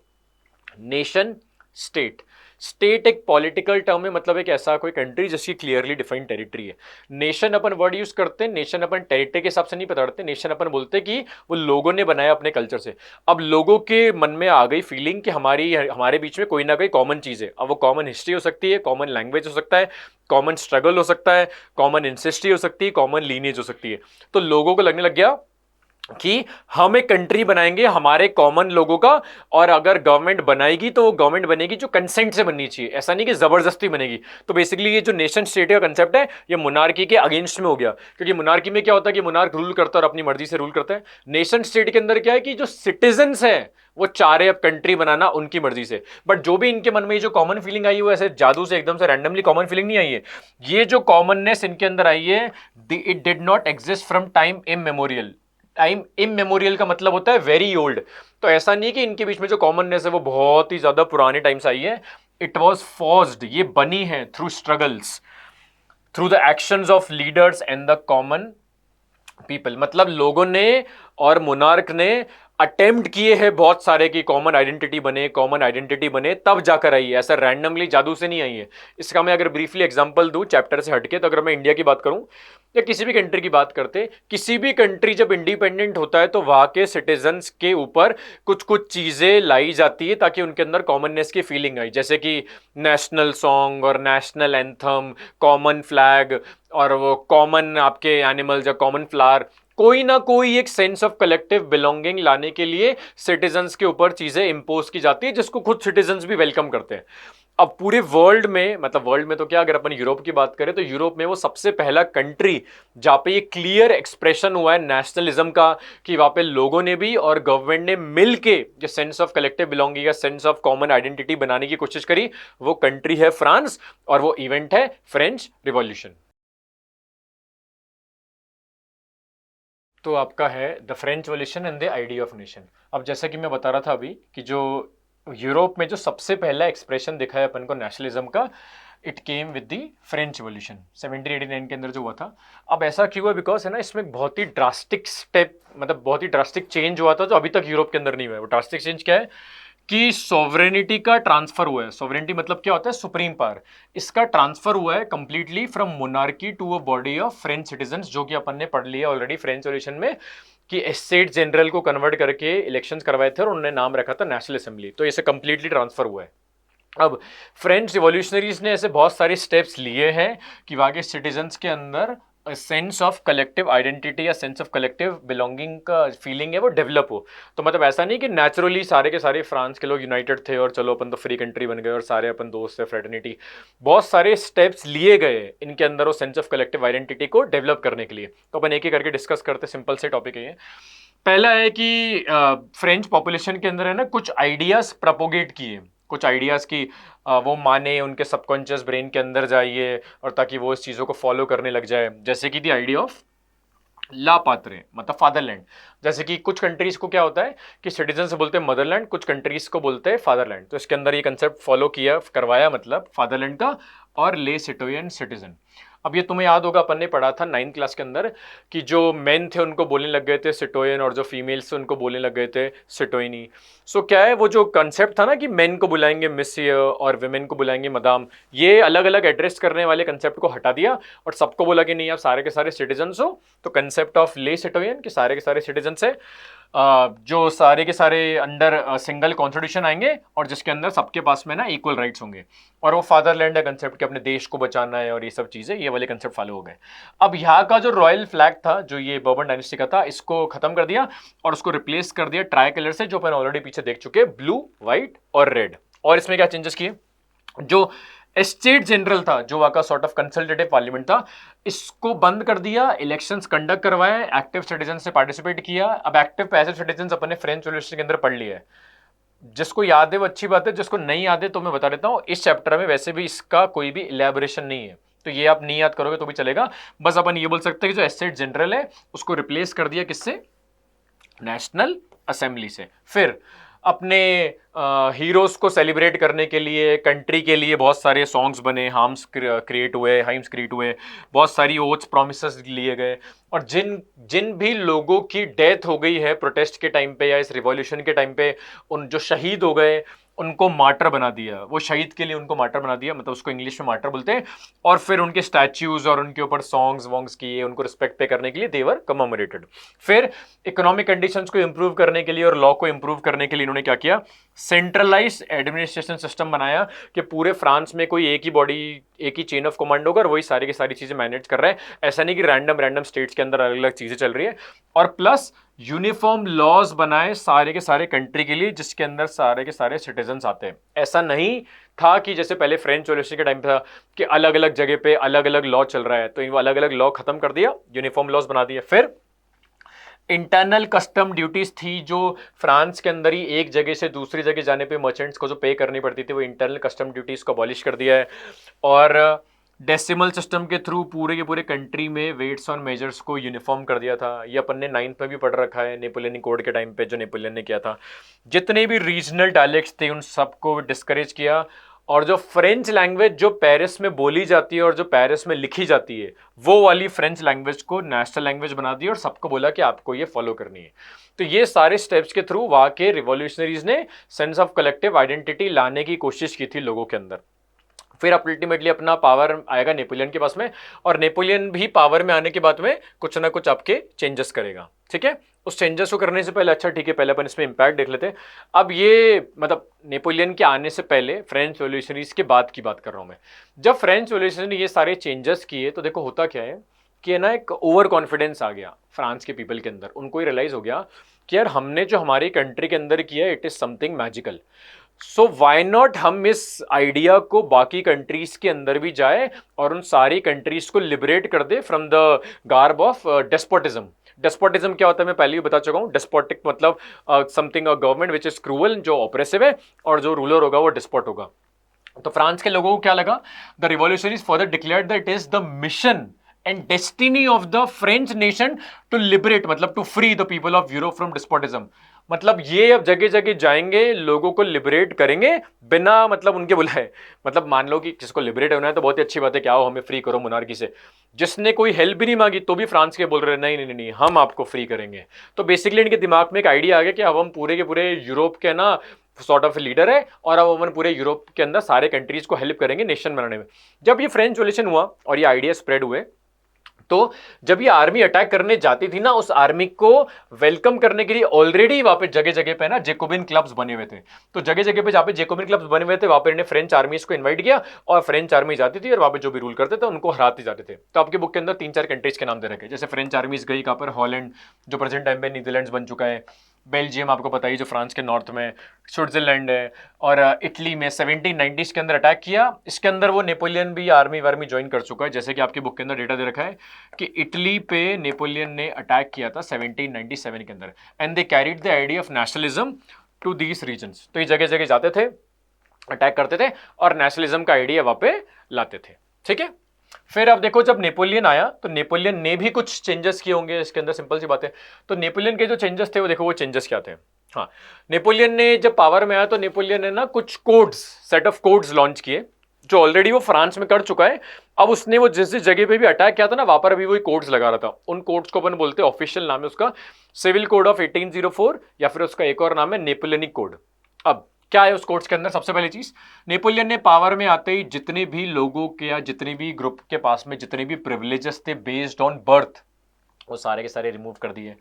नेशन स्टेट, स्टेट एक पॉलिटिकल टर्म है, मतलब एक ऐसा कोई कंट्री जिसकी क्लियरली डिफाइंड टेरिटरी है। नेशन अपन वर्ड यूज करते हैं, नेशन अपन टेरिटरी के हिसाब से नहीं पकड़ते, नेशन अपन बोलते हैं कि वो लोगों ने बनाया अपने कल्चर से। अब लोगों के मन में आ गई फीलिंग कि हमारे बीच में कोई ना कोई कॉमन चीज है। अब वो कॉमन हिस्ट्री हो सकती है, कॉमन लैंग्वेज हो सकता है, कॉमन स्ट्रगल हो सकता है, कॉमन इंसेस्ट्री हो सकती है, कॉमन लीनेज हो सकती है। तो लोगों को लगने लग गया कि हम एक कंट्री बनाएंगे हमारे कॉमन लोगों का, और अगर गवर्नमेंट बनाएगी तो वो गवर्नमेंट बनेगी जो कंसेंट से बननी चाहिए, ऐसा नहीं कि जबरदस्ती बनेगी। तो बेसिकली ये जो नेशन स्टेट का कंसेप्ट है ये मोनार्की के अगेंस्ट में हो गया, क्योंकि मोनार्की में क्या होता है कि मोनार्क रूल करता है और अपनी मर्जी से रूल करता है। नेशन स्टेट के अंदर क्या है कि जो सिटीजन्स है वो चाह रहे अब कंट्री बनाना उनकी मर्जी से। बट जो भी इनके मन में जो कॉमन फीलिंग आई है वो ऐसे जादू से एकदम से रैंडमली कॉमन फीलिंग नहीं आई है। ये जो कॉमननेस इनके अंदर आई है, it did not exist from time immemorial. Time immemorial का मतलब होता है वेरी ओल्ड। तो ऐसा नहीं कि इनके बीच में जो कॉमननेस है वो बहुत ही ज्यादा पुराने टाइम से आई है। इट वॉज फोर्स्ड, ये बनी है through struggles, through the actions of leaders and the common people. मतलब लोगों ने और मोनार्क ने अटेम्प्ट किए हैं बहुत सारे कि कॉमन आइडेंटिटी बने, कॉमन आइडेंटिटी बने, तब जाकर आई है, ऐसा रैंडमली जादू से नहीं आई है। इसका मैं अगर ब्रीफली एग्जांपल दूं चैप्टर से हटके, तो अगर मैं इंडिया की बात करूं या किसी भी कंट्री की बात करते, किसी भी कंट्री जब इंडिपेंडेंट होता है तो वहां के सिटीजन्स के ऊपर कुछ कुछ चीजें लाई जाती है ताकि उनके अंदर कॉमननेस की फीलिंग आई, जैसे कि नेशनल सॉन्ग और नेशनल एंथम, कॉमन फ्लैग, और वो कॉमन आपके एनिमल्स या कॉमन फ्लावर। कोई ना कोई एक सेंस ऑफ कलेक्टिव बिलोंगिंग लाने के लिए सिटीजन्स के ऊपर चीजें इंपोज की जाती है, जिसको खुद सिटीजन्स भी वेलकम करते हैं। अब पूरे वर्ल्ड में, मतलब वर्ल्ड में तो क्या, अगर अपन यूरोप की बात करें तो यूरोप में वो सबसे पहला कंट्री जहां पे ये क्लियर एक्सप्रेशन हुआ है नेशनलिज्म का, कि वहां पे लोगों ने भी और गवर्नमेंट ने मिल के जो सेंस ऑफ कलेक्टिव बिलोंगिंग या सेंस ऑफ कॉमन आइडेंटिटी बनाने की कोशिश करी, वो कंट्री है फ्रांस, और वो इवेंट है फ्रेंच रिवॉल्यूशन। तो आपका है the French revolution and the idea of nation. अब जैसा कि मैं बता रहा था अभी कि जो यूरोप में जो सबसे पहला एक्सप्रेशन दिखा है अपन को नेशनलिज्म का, it came with the French revolution 1789 के अंदर जो हुआ था। अब ऐसा क्यों हुआ? बिकॉज है ना, इसमें बहुत ही ड्रास्टिक स्टेप, मतलब बहुत ही ड्रास्टिक चेंज हुआ था जो अभी तक यूरोप के अंदर नहीं हुआ है। वो ड्रास्टिक चेंज क्या है कि सॉवरेनिटी का ट्रांसफर हुआ है। सॉवरेनिटी मतलब क्या होता है? Supreme power. इसका ट्रांसफर हुआ है completely from monarchy to a body of French citizens, जो कि अपन ने पढ़ लिया ऑलरेडी फ्रेंच रिवॉल्यूशन में, कि एस्टेट जनरल को कन्वर्ट करके इलेक्शंस करवाए थे और उन्होंने नाम रखा था नेशनल असेंबली। तो इसे कंप्लीटली ट्रांसफर हुआ है। अब फ्रेंच रिवॉल्यूशनरीज ने ऐसे बहुत सारे स्टेप्स लिए हैं कि वहाँ के सिटीजन्स के अंदर सेंस ऑफ कलेक्टिव आइडेंटिटी या सेंस ऑफ कलेक्टिव बिलोंगिंग का फीलिंग है वो डेवलप हो। तो मतलब ऐसा नहीं कि नेचुरली सारे के सारे फ्रांस के लोग यूनाइटेड थे और चलो अपन तो फ्री कंट्री बन गए और सारे अपन दोस्त थे, फ्रेटर्निटी। बहुत सारे स्टेप्स लिए गए इनके अंदर वो सेंस ऑफ कलेक्टिव आइडेंटिटी को डेवलप करने के लिए। तो अपन एक एक करके डिस्कस करते, सिंपल से टॉपिक है ये। पहला है कि फ्रेंच पॉपुलेशन के अंदर है ना कुछ आइडियाज प्रोपोगेट किए, कुछ आइडियाज की वो माने, उनके सबकॉन्शियस ब्रेन के अंदर जाइए और ताकि वो इस चीज़ों को फॉलो करने लग जाए। जैसे कि द आइडिया ऑफ ला पात्रे मतलब फादरलैंड। जैसे कि कुछ कंट्रीज को क्या होता है कि सिटीजन से बोलते हैं मदरलैंड, कुछ कंट्रीज को बोलते हैं फादरलैंड। तो इसके अंदर ये कंसेप्ट फॉलो किया, करवाया मतलब फादरलैंड का और ले सिटोयन सिटीजन। अब ये तुम्हें याद होगा, अपन ने पढ़ा था 9th क्लास के अंदर कि जो मेन थे उनको बोलने लग गए थे सिटोयन और जो फीमेल्स थे उनको बोलने लग गए थे सिटोइनी। सो क्या है वो जो कंसेप्ट था ना कि मेन को बुलाएंगे मिसियर और विमेन को बुलाएंगे मदाम, ये अलग अलग एड्रेस करने वाले कंसेप्ट को हटा दिया और सबको बोला कि नहीं आप सारे के सारे सिटीजन्स हो। तो कंसेप्ट ऑफ ले सिटोयन कि सारे के सारे सिटीजन्स है जो सारे के सारे अंडर सिंगल कॉन्स्टिट्यूशन आएंगे और जिसके अंदर सबके पास में ना इक्वल राइट्स होंगे। और वो फादरलैंड है कंसेप्ट कि अपने देश को बचाना है और ये सब चीज़ें, ये वाले कंसेप्ट फॉलो हो गए। अब यहाँ का जो रॉयल फ्लैग था जो ये बर्बन डायनेस्टी का था, इसको खत्म कर दिया और उसको रिप्लेस कर दिया ट्राई कलर से, जो अपन ऑलरेडी पीछे देख चुके, ब्लू, व्हाइट और रेड। और इसमें क्या चेंजेस किए? जो एस्टेट जनरल था, जो वहाँ का सॉर्ट ऑफ कंसल्टेटिव पार्लियामेंट था, इसको बंद कर दिया, इलेक्शंस कंडक्ट करवाए, एक्टिव सिटीजन से पार्टिसिपेट किया। अब एक्टिव पैसिव सिटीजन अपन ने फ्रेंच रिवॉल्यूशन के अंदर पढ़ लिया है। जिसको याद है वो अच्छी बात है, जिसको नहीं याद है तो मैं बता देता हूँ, इस चैप्टर में वैसे भी इसका कोई भी इलेबोरेशन नहीं है, तो ये आप नहीं याद करोगे तो भी चलेगा। बस अपन ये बोल सकते हैं कि जो एस्टेट जनरल है उसको रिप्लेस कर दिया किससे? नेशनल असेंबली से। फिर अपने हीरोज को सेलिब्रेट करने के लिए, कंट्री के लिए बहुत सारे सॉन्ग्स बने, हाइम्स क्रिएट हुए, बहुत सारी ओथ्स प्रॉमिसेस लिए गए। और जिन जिन भी लोगों की डेथ हो गई है प्रोटेस्ट के टाइम पे या इस रिवॉल्यूशन के टाइम पे, उन जो शहीद हो गए उनको मार्टर बना दिया। वो शहीद के लिए उनको मार्टर बना दिया, मतलब उसको इंग्लिश में मार्टर बोलते हैं। और फिर उनके स्टैच्यूज और उनके ऊपर सॉन्ग्स वॉन्ग्स किए, उनको रिस्पेक्ट पे करने के लिए देवर कमेमोरेटेड। फिर इकोनॉमिक कंडीशंस को इंप्रूव करने के लिए और लॉ को इंप्रूव करने के लिए इन्होंने क्या किया? सेंट्रलाइज एडमिनिस्ट्रेशन सिस्टम बनाया कि पूरे फ्रांस में कोई एक ही बॉडी, एक ही चेन ऑफ कमांड होगा और वही सारी की सारी चीजें मैनेज कर रहे हैं। ऐसा नहीं कि रैंडम स्टेट्स के अंदर अलग अलग चीजें चल रही है। और प्लस यूनिफॉर्म लॉज बनाए सारे के सारे कंट्री के लिए, जिसके अंदर सारे के सारे सिटीजन्स आते हैं। ऐसा नहीं था कि जैसे पहले फ्रेंच रिवॉल्यूशन के टाइम था कि अलग अलग जगह पे अलग अलग लॉ चल रहा है, तो वो अलग अलग लॉ खत्म कर दिया, यूनिफॉर्म लॉज बना दिए। फिर इंटरनल कस्टम ड्यूटीज थी जो फ्रांस के अंदर ही एक जगह से दूसरी जगह जाने पे मर्चेंट्स को जो पे करनी पड़ती थी, वो इंटरनल कस्टम ड्यूटीज को अबॉलिश कर दिया है। और डेसिमल सिस्टम के थ्रू पूरे के पूरे कंट्री में वेट्स और मेजर्स को यूनिफॉर्म कर दिया था। ये अपन ने 9th में भी पढ़ रखा है, नेपोलियन कोड के टाइम पे जो नेपोलियन ने किया था। जितने भी रीजनल डायलेक्ट्स थे उन सबको डिस्करेज किया। और जो फ्रेंच लैंग्वेज जो पेरिस में बोली जाती है और जो पेरिस में लिखी जाती है, वो वाली फ्रेंच लैंग्वेज को नेशनल लैंग्वेज बना दी और सबको बोला कि आपको ये फॉलो करनी है। तो ये सारे स्टेप्स के थ्रू वहाँ के रिवॉल्यूशनरीज ने सेंस ऑफ कलेक्टिव आइडेंटिटी लाने की कोशिश की थी लोगों के अंदर। फिर अल्टीमेटली अपना पावर आएगा नेपोलियन के पास में, और नेपोलियन भी पावर में आने के बाद में कुछ ना कुछ आपके चेंजेस करेगा। ठीक है, उस चेंजेस को करने से पहले, अच्छा ठीक है, पहले अपन इसमें इम्पैक्ट देख लेते हैं। अब ये मतलब नेपोलियन के आने से पहले फ्रेंच रिवॉल्यूशनरीज के बाद की बात कर रहा हूँ मैं। जब फ्रेंच रिवॉल्यूशन ने ये सारे चेंजेस किए तो देखो होता क्या है कि ना एक ओवर कॉन्फिडेंस आ गया फ्रांस के पीपल के अंदर। उनको ये रियलाइज हो गया कि यार हमने जो हमारी कंट्री के अंदर किया it is something magical, so why not हम इस आइडिया को बाकी कंट्रीज के अंदर भी जाए और उन सारी कंट्रीज को लिबरेट कर दे from the garb of despotism. Despotism क्या होता है मैं पहले ही बता चुका हूँ। डेस्पोटिक मतलब something a government which is cruel, जो ऑपरेसिव है, और जो रूलर होगा वो डिस्पोट होगा। तो फ्रांस के लोगों को क्या लगा? The revolutionaries further declared that it is the mission and destiny of the French nation to liberate, मतलब to free the people of Europe from despotism। मतलब ये अब जगह जगह जाएंगे, लोगों को लिबरेट करेंगे बिना मतलब उनके बुलाए। मतलब मान लो कि किसको लिबरेट होना है तो बहुत ही अच्छी बात है कि आओ हमें फ्री करो मोनार्की से। जिसने कोई हेल्प भी नहीं मांगी तो भी फ्रांस के बोल रहे हैं नहीं नहीं नहीं नहीं, हम आपको फ्री करेंगे। तो बेसिकली इनके दिमाग में एक आइडिया आ गया कि अब हम पूरे के पूरे यूरोप के ना सॉर्ट ऑफ लीडर है और अब अपन पूरे यूरोप के अंदर सारे कंट्रीज को हेल्प करेंगे नेशन बनाने में। जब ये फ्रेंच रेवोल्यूशन हुआ और ये आइडिया स्प्रेड हुए, तो जब ये आर्मी अटैक करने जाती थी ना, उस आर्मी को वेलकम करने के लिए ऑलरेडी वहां पे जगह जगह पे ना जेकोबिन क्लब्स बने हुए थे। तो जगह जगह पे जहां पे जेकोबिन क्लब्स बने हुए थे वहां पे इन्हें फ्रेंच आर्मीज को इनवाइट किया और फ्रेंच आर्मी जाती थी और वहां पे जो भी रूल करते थे उनको हराते जाते थे। तो आपकी बुक के अंदर 3-4 कंट्रीज के नाम दे रखे, जैसे फ्रेंच आर्मीज गई कहां पर, हॉलैंड जो प्रेजेंट टाइम में नीदरलैंड्स बन चुका है, बेल्जियम आपको पता ही जो फ्रांस के नॉर्थ में, स्विट्जरलैंड है, और इटली में 1790s के अंदर अटैक किया। इसके अंदर वो नेपोलियन भी आर्मी वार्मी ज्वाइन कर चुका है, जैसे कि आपकी बुक के अंदर डेटा दे रखा है कि इटली पे नेपोलियन ने अटैक किया था 1797 के अंदर, and they carried the idea of nationalism to these regions. तो ये जगह जगह जाते थे, अटैक करते थे और नेशनलिज्म का आइडिया वहां पे लाते थे। ठीक है, फिर अब देखो जब नेपोलियन आया तो नेपोलियन ने भी कुछ चेंजेस किए होंगे इसके अंदर, सिंपल सी बात है। तो नेपोलियन के जो चेंजेस थे वो देखो, वो चेंजेस क्या थे। हाँ, नेपोलियन ने जब पावर में आया तो नेपोलियन ने ना कुछ codes, set of codes launch किए जो ऑलरेडी वो फ्रांस में कर चुका है। अब उसने वो जिस जिस जगह पे भी अटैक किया था ना वहां पर अभी वही कोड्स लगा रहा था। उन कोड्स को अपन बोलते हैं, ऑफिशियल नाम है उसका सिविल कोड ऑफ 1804, या फिर उसका एक और नाम है नेपोलियनिक कोड। अब क्या है उस कोर्ट्स के अंदर? सबसे पहली चीज, नेपोलियन ने पावर में आते ही जितने भी लोगों के या जितने भी ग्रुप के पास में जितने भी प्रिविलेजेस थे बेस्ड ऑन बर्थ, वो सारे के सारे रिमूव कर दिए।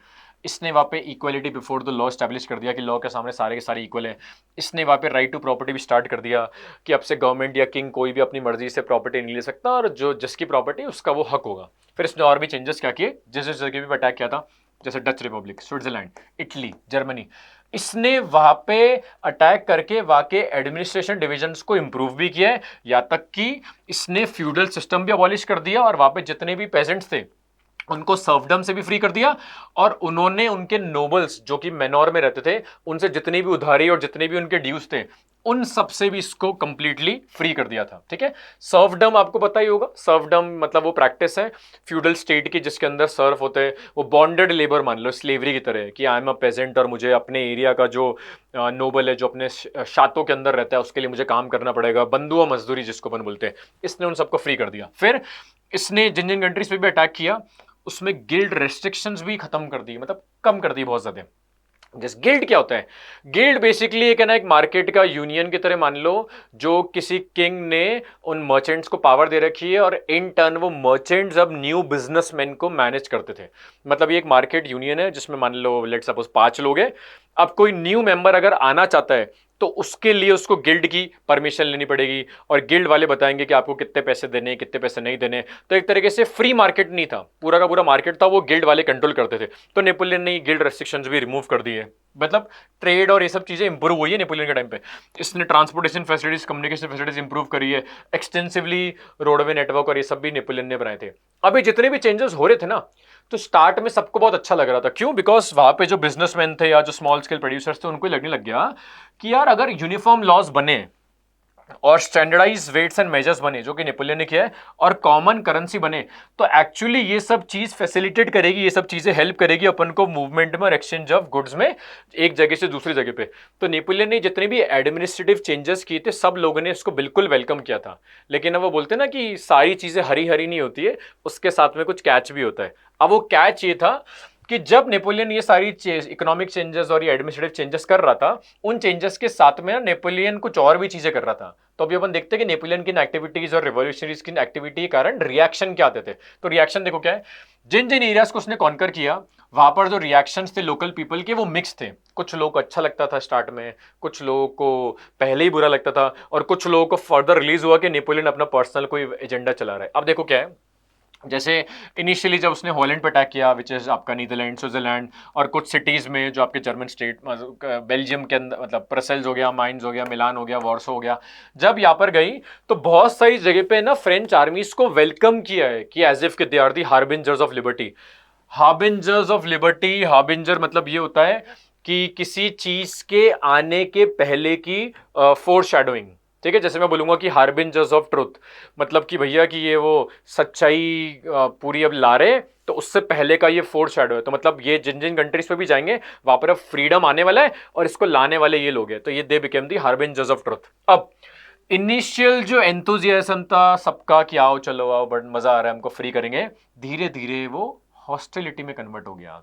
इसने वहाँ पे equality before the law establish कर दिया कि लॉ के सामने सारे के सारे इक्वल हैं। इसने वहाँ पे राइट टू प्रॉपर्टी भी स्टार्ट कर दिया कि अब से गवर्नमेंट या किंग कोई भी अपनी मर्जी से प्रॉपर्टी नहीं ले सकता और जो जिसकी प्रॉपर्टी उसका वो हक होगा। फिर इसने और भी चेंजेस क्या किए, जिस जिस जगह भी अटैक किया था, जैसे Dutch Republic, Switzerland, Italy, Germany, इसने वहां पे अटैक करके वहां के एडमिनिस्ट्रेशन डिविजन्स को इंप्रूव भी किया है। यहाँ तक कि इसने फ्यूडल सिस्टम भी अबॉलिश कर दिया और वहां पे जितने भी पेजेंट्स थे उनको सर्वडम से भी फ्री कर दिया। और उन्होंने उनके नोबल्स जो कि मेनोर में रहते थे उनसे जितनी भी उधारी और जितने भी उनके ड्यूज थे उन सब से भी इसको कंप्लीटली फ्री कर दिया था। ठीक है, सर्वडम आपको पता ही होगा, सर्वडम मतलब वो प्रैक्टिस है फ्यूडल स्टेट की जिसके अंदर सर्व होते हैं, वो बॉन्डेड लेबर मान लो, स्लेवरी की तरह कि आई एम अ पेजेंट और मुझे अपने एरिया का जो नोबल है जो अपने शातों के अंदर रहता है उसके लिए मुझे काम करना पड़ेगा, बंधुआ मजदूरी जिसको अपन बोलते हैं। इसने उन सबको फ्री कर दिया। फिर इसने जिन जिन कंट्रीज पे भी अटैक किया उसमें गिल्ड रेस्ट्रिक्शंस भी खत्म कर दी, मतलब कम कर दी बहुत ज्यादा। जैसे गिल्ड क्या होता है? गिल्ड बेसिकली एक है ना, एक मार्केट का यूनियन की तरह मान लो, जो किसी किंग ने उन मर्चेंट्स को पावर दे रखी है और इन टर्न वो मर्चेंट्स अब न्यू बिजनेसमैन को मैनेज करते थे। मतलब ये एक मार्केट यूनियन है जिसमें मान लो लेट सपोज 5 लोग हैं। अब कोई न्यू मेंबर अगर आना चाहता है तो उसके लिए उसको गिल्ड की परमिशन लेनी पड़ेगी और गिल्ड वाले बताएंगे कि आपको कितने पैसे देने, कितने पैसे नहीं देने। तो एक तरीके से फ्री मार्केट नहीं था, पूरा का पूरा मार्केट था, वो गिल्ड वाले कंट्रोल करते थे। तो नेपोलियन ने गिल्ड रेस्ट्रिक्शंस भी रिमूव कर दिए, मतलब ट्रेड और ये सब चीजें इंप्रूव हुई है नेपोलियन के टाइम पे। इसने transportation facilities, communication facilities improve करी है, एक्सटेंसिवली रोडवे नेटवर्क और ये सब भी नेपोलियन ने बनाए थे। अभी जितने भी चेंजेस हो रहे थे ना, तो स्टार्ट में सबको बहुत अच्छा लग रहा था। क्यों? बिकॉज वहां पे जो बिजनेसमैन थे या जो स्मॉल स्केल प्रोड्यूसर्स थे उनको लगने लग गया कि यार अगर यूनिफॉर्म लॉज बने और स्टैंडर्डाइज वेट्स एंड मेजर्स बने, जो कि नेपोलियन ने किया है, और कॉमन करेंसी बने, तो एक्चुअली ये सब चीज फैसिलिटेट करेगी, ये सब चीजें हेल्प करेगी अपन को मूवमेंट में और एक्सचेंज ऑफ गुड्स में एक जगह से दूसरी जगह पे। तो नेपोलियन ने जितने भी एडमिनिस्ट्रेटिव चेंजेस किए थे सब लोगों ने इसको बिल्कुल वेलकम किया था। लेकिन अब वो बोलते हैं ना कि सारी चीजें हरी हरी नहीं होती है, उसके साथ में कुछ कैच भी होता है। अब वो कैच ये था कि जब नेपोलियन ये सारी इकोनॉमिक चेंजेस और ये एडमिनिस्ट्रेटिव चेंजेस कर रहा था, उन चेंजेस के साथ में नेपोलियन कुछ और भी चीजें कर रहा था। तो अभी अपन देखते हैं कि नेपोलियन की एक्टिविटीज और रिवॉल्यूशनरीज की एक्टिविटी के कारण रिएक्शन क्या आते थे। तो रिएक्शन देखो क्या है, जिन जिन एरियाज को उसने कॉन्कर किया वहां पर जो रिएक्शंस थे लोकल पीपल के वो मिक्स थे। कुछ लोगों को अच्छा लगता था स्टार्ट में, कुछ लोगों को पहले ही बुरा लगता था, और कुछ लोगों को फर्दर रिलीज हुआ कि नेपोलियन अपना पर्सनल कोई एजेंडा चला रहा है। अब देखो क्या है, जैसे इनिशियली जब उसने हॉलैंड पे अटैक किया, विच इज आपका नीदरलैंड, स्विट्जरलैंड, और कुछ सिटीज में जो आपके जर्मन स्टेट, बेल्जियम के अंदर, मतलब ब्रसेल्स हो गया, माइंस हो गया, मिलान हो गया, वॉर्सो हो गया, जब यहाँ पर गई तो बहुत सारी जगह पे ना फ्रेंच आर्मीज को वेलकम किया है कि as if they are the harbingers of liberty. Harbingers of liberty, harbinger मतलब ये होता है कि किसी चीज के आने के पहले की फोर शैडोइंग। ठीक है। जैसे मैं बोलूंगा कि हार्बिंजर्स ऑफ ट्रुथ, मतलब कि भैया कि ये वो सच्चाई पूरी अब ला रहे, तो उससे पहले का ये फोर शैडो है। तो मतलब ये जिन जिन कंट्रीज पे भी जाएंगे वहां पर अब फ्रीडम आने वाला है और इसको लाने वाले ये लोग हैं, तो ये they became the harbingers of truth. अब इनिशियल जो एंथुजियाज्म था सबका कि आओ चलो आओ बट मजा आ रहा है हमको फ्री करेंगे, धीरे धीरे वो हॉस्टिलिटी में कन्वर्ट हो गया।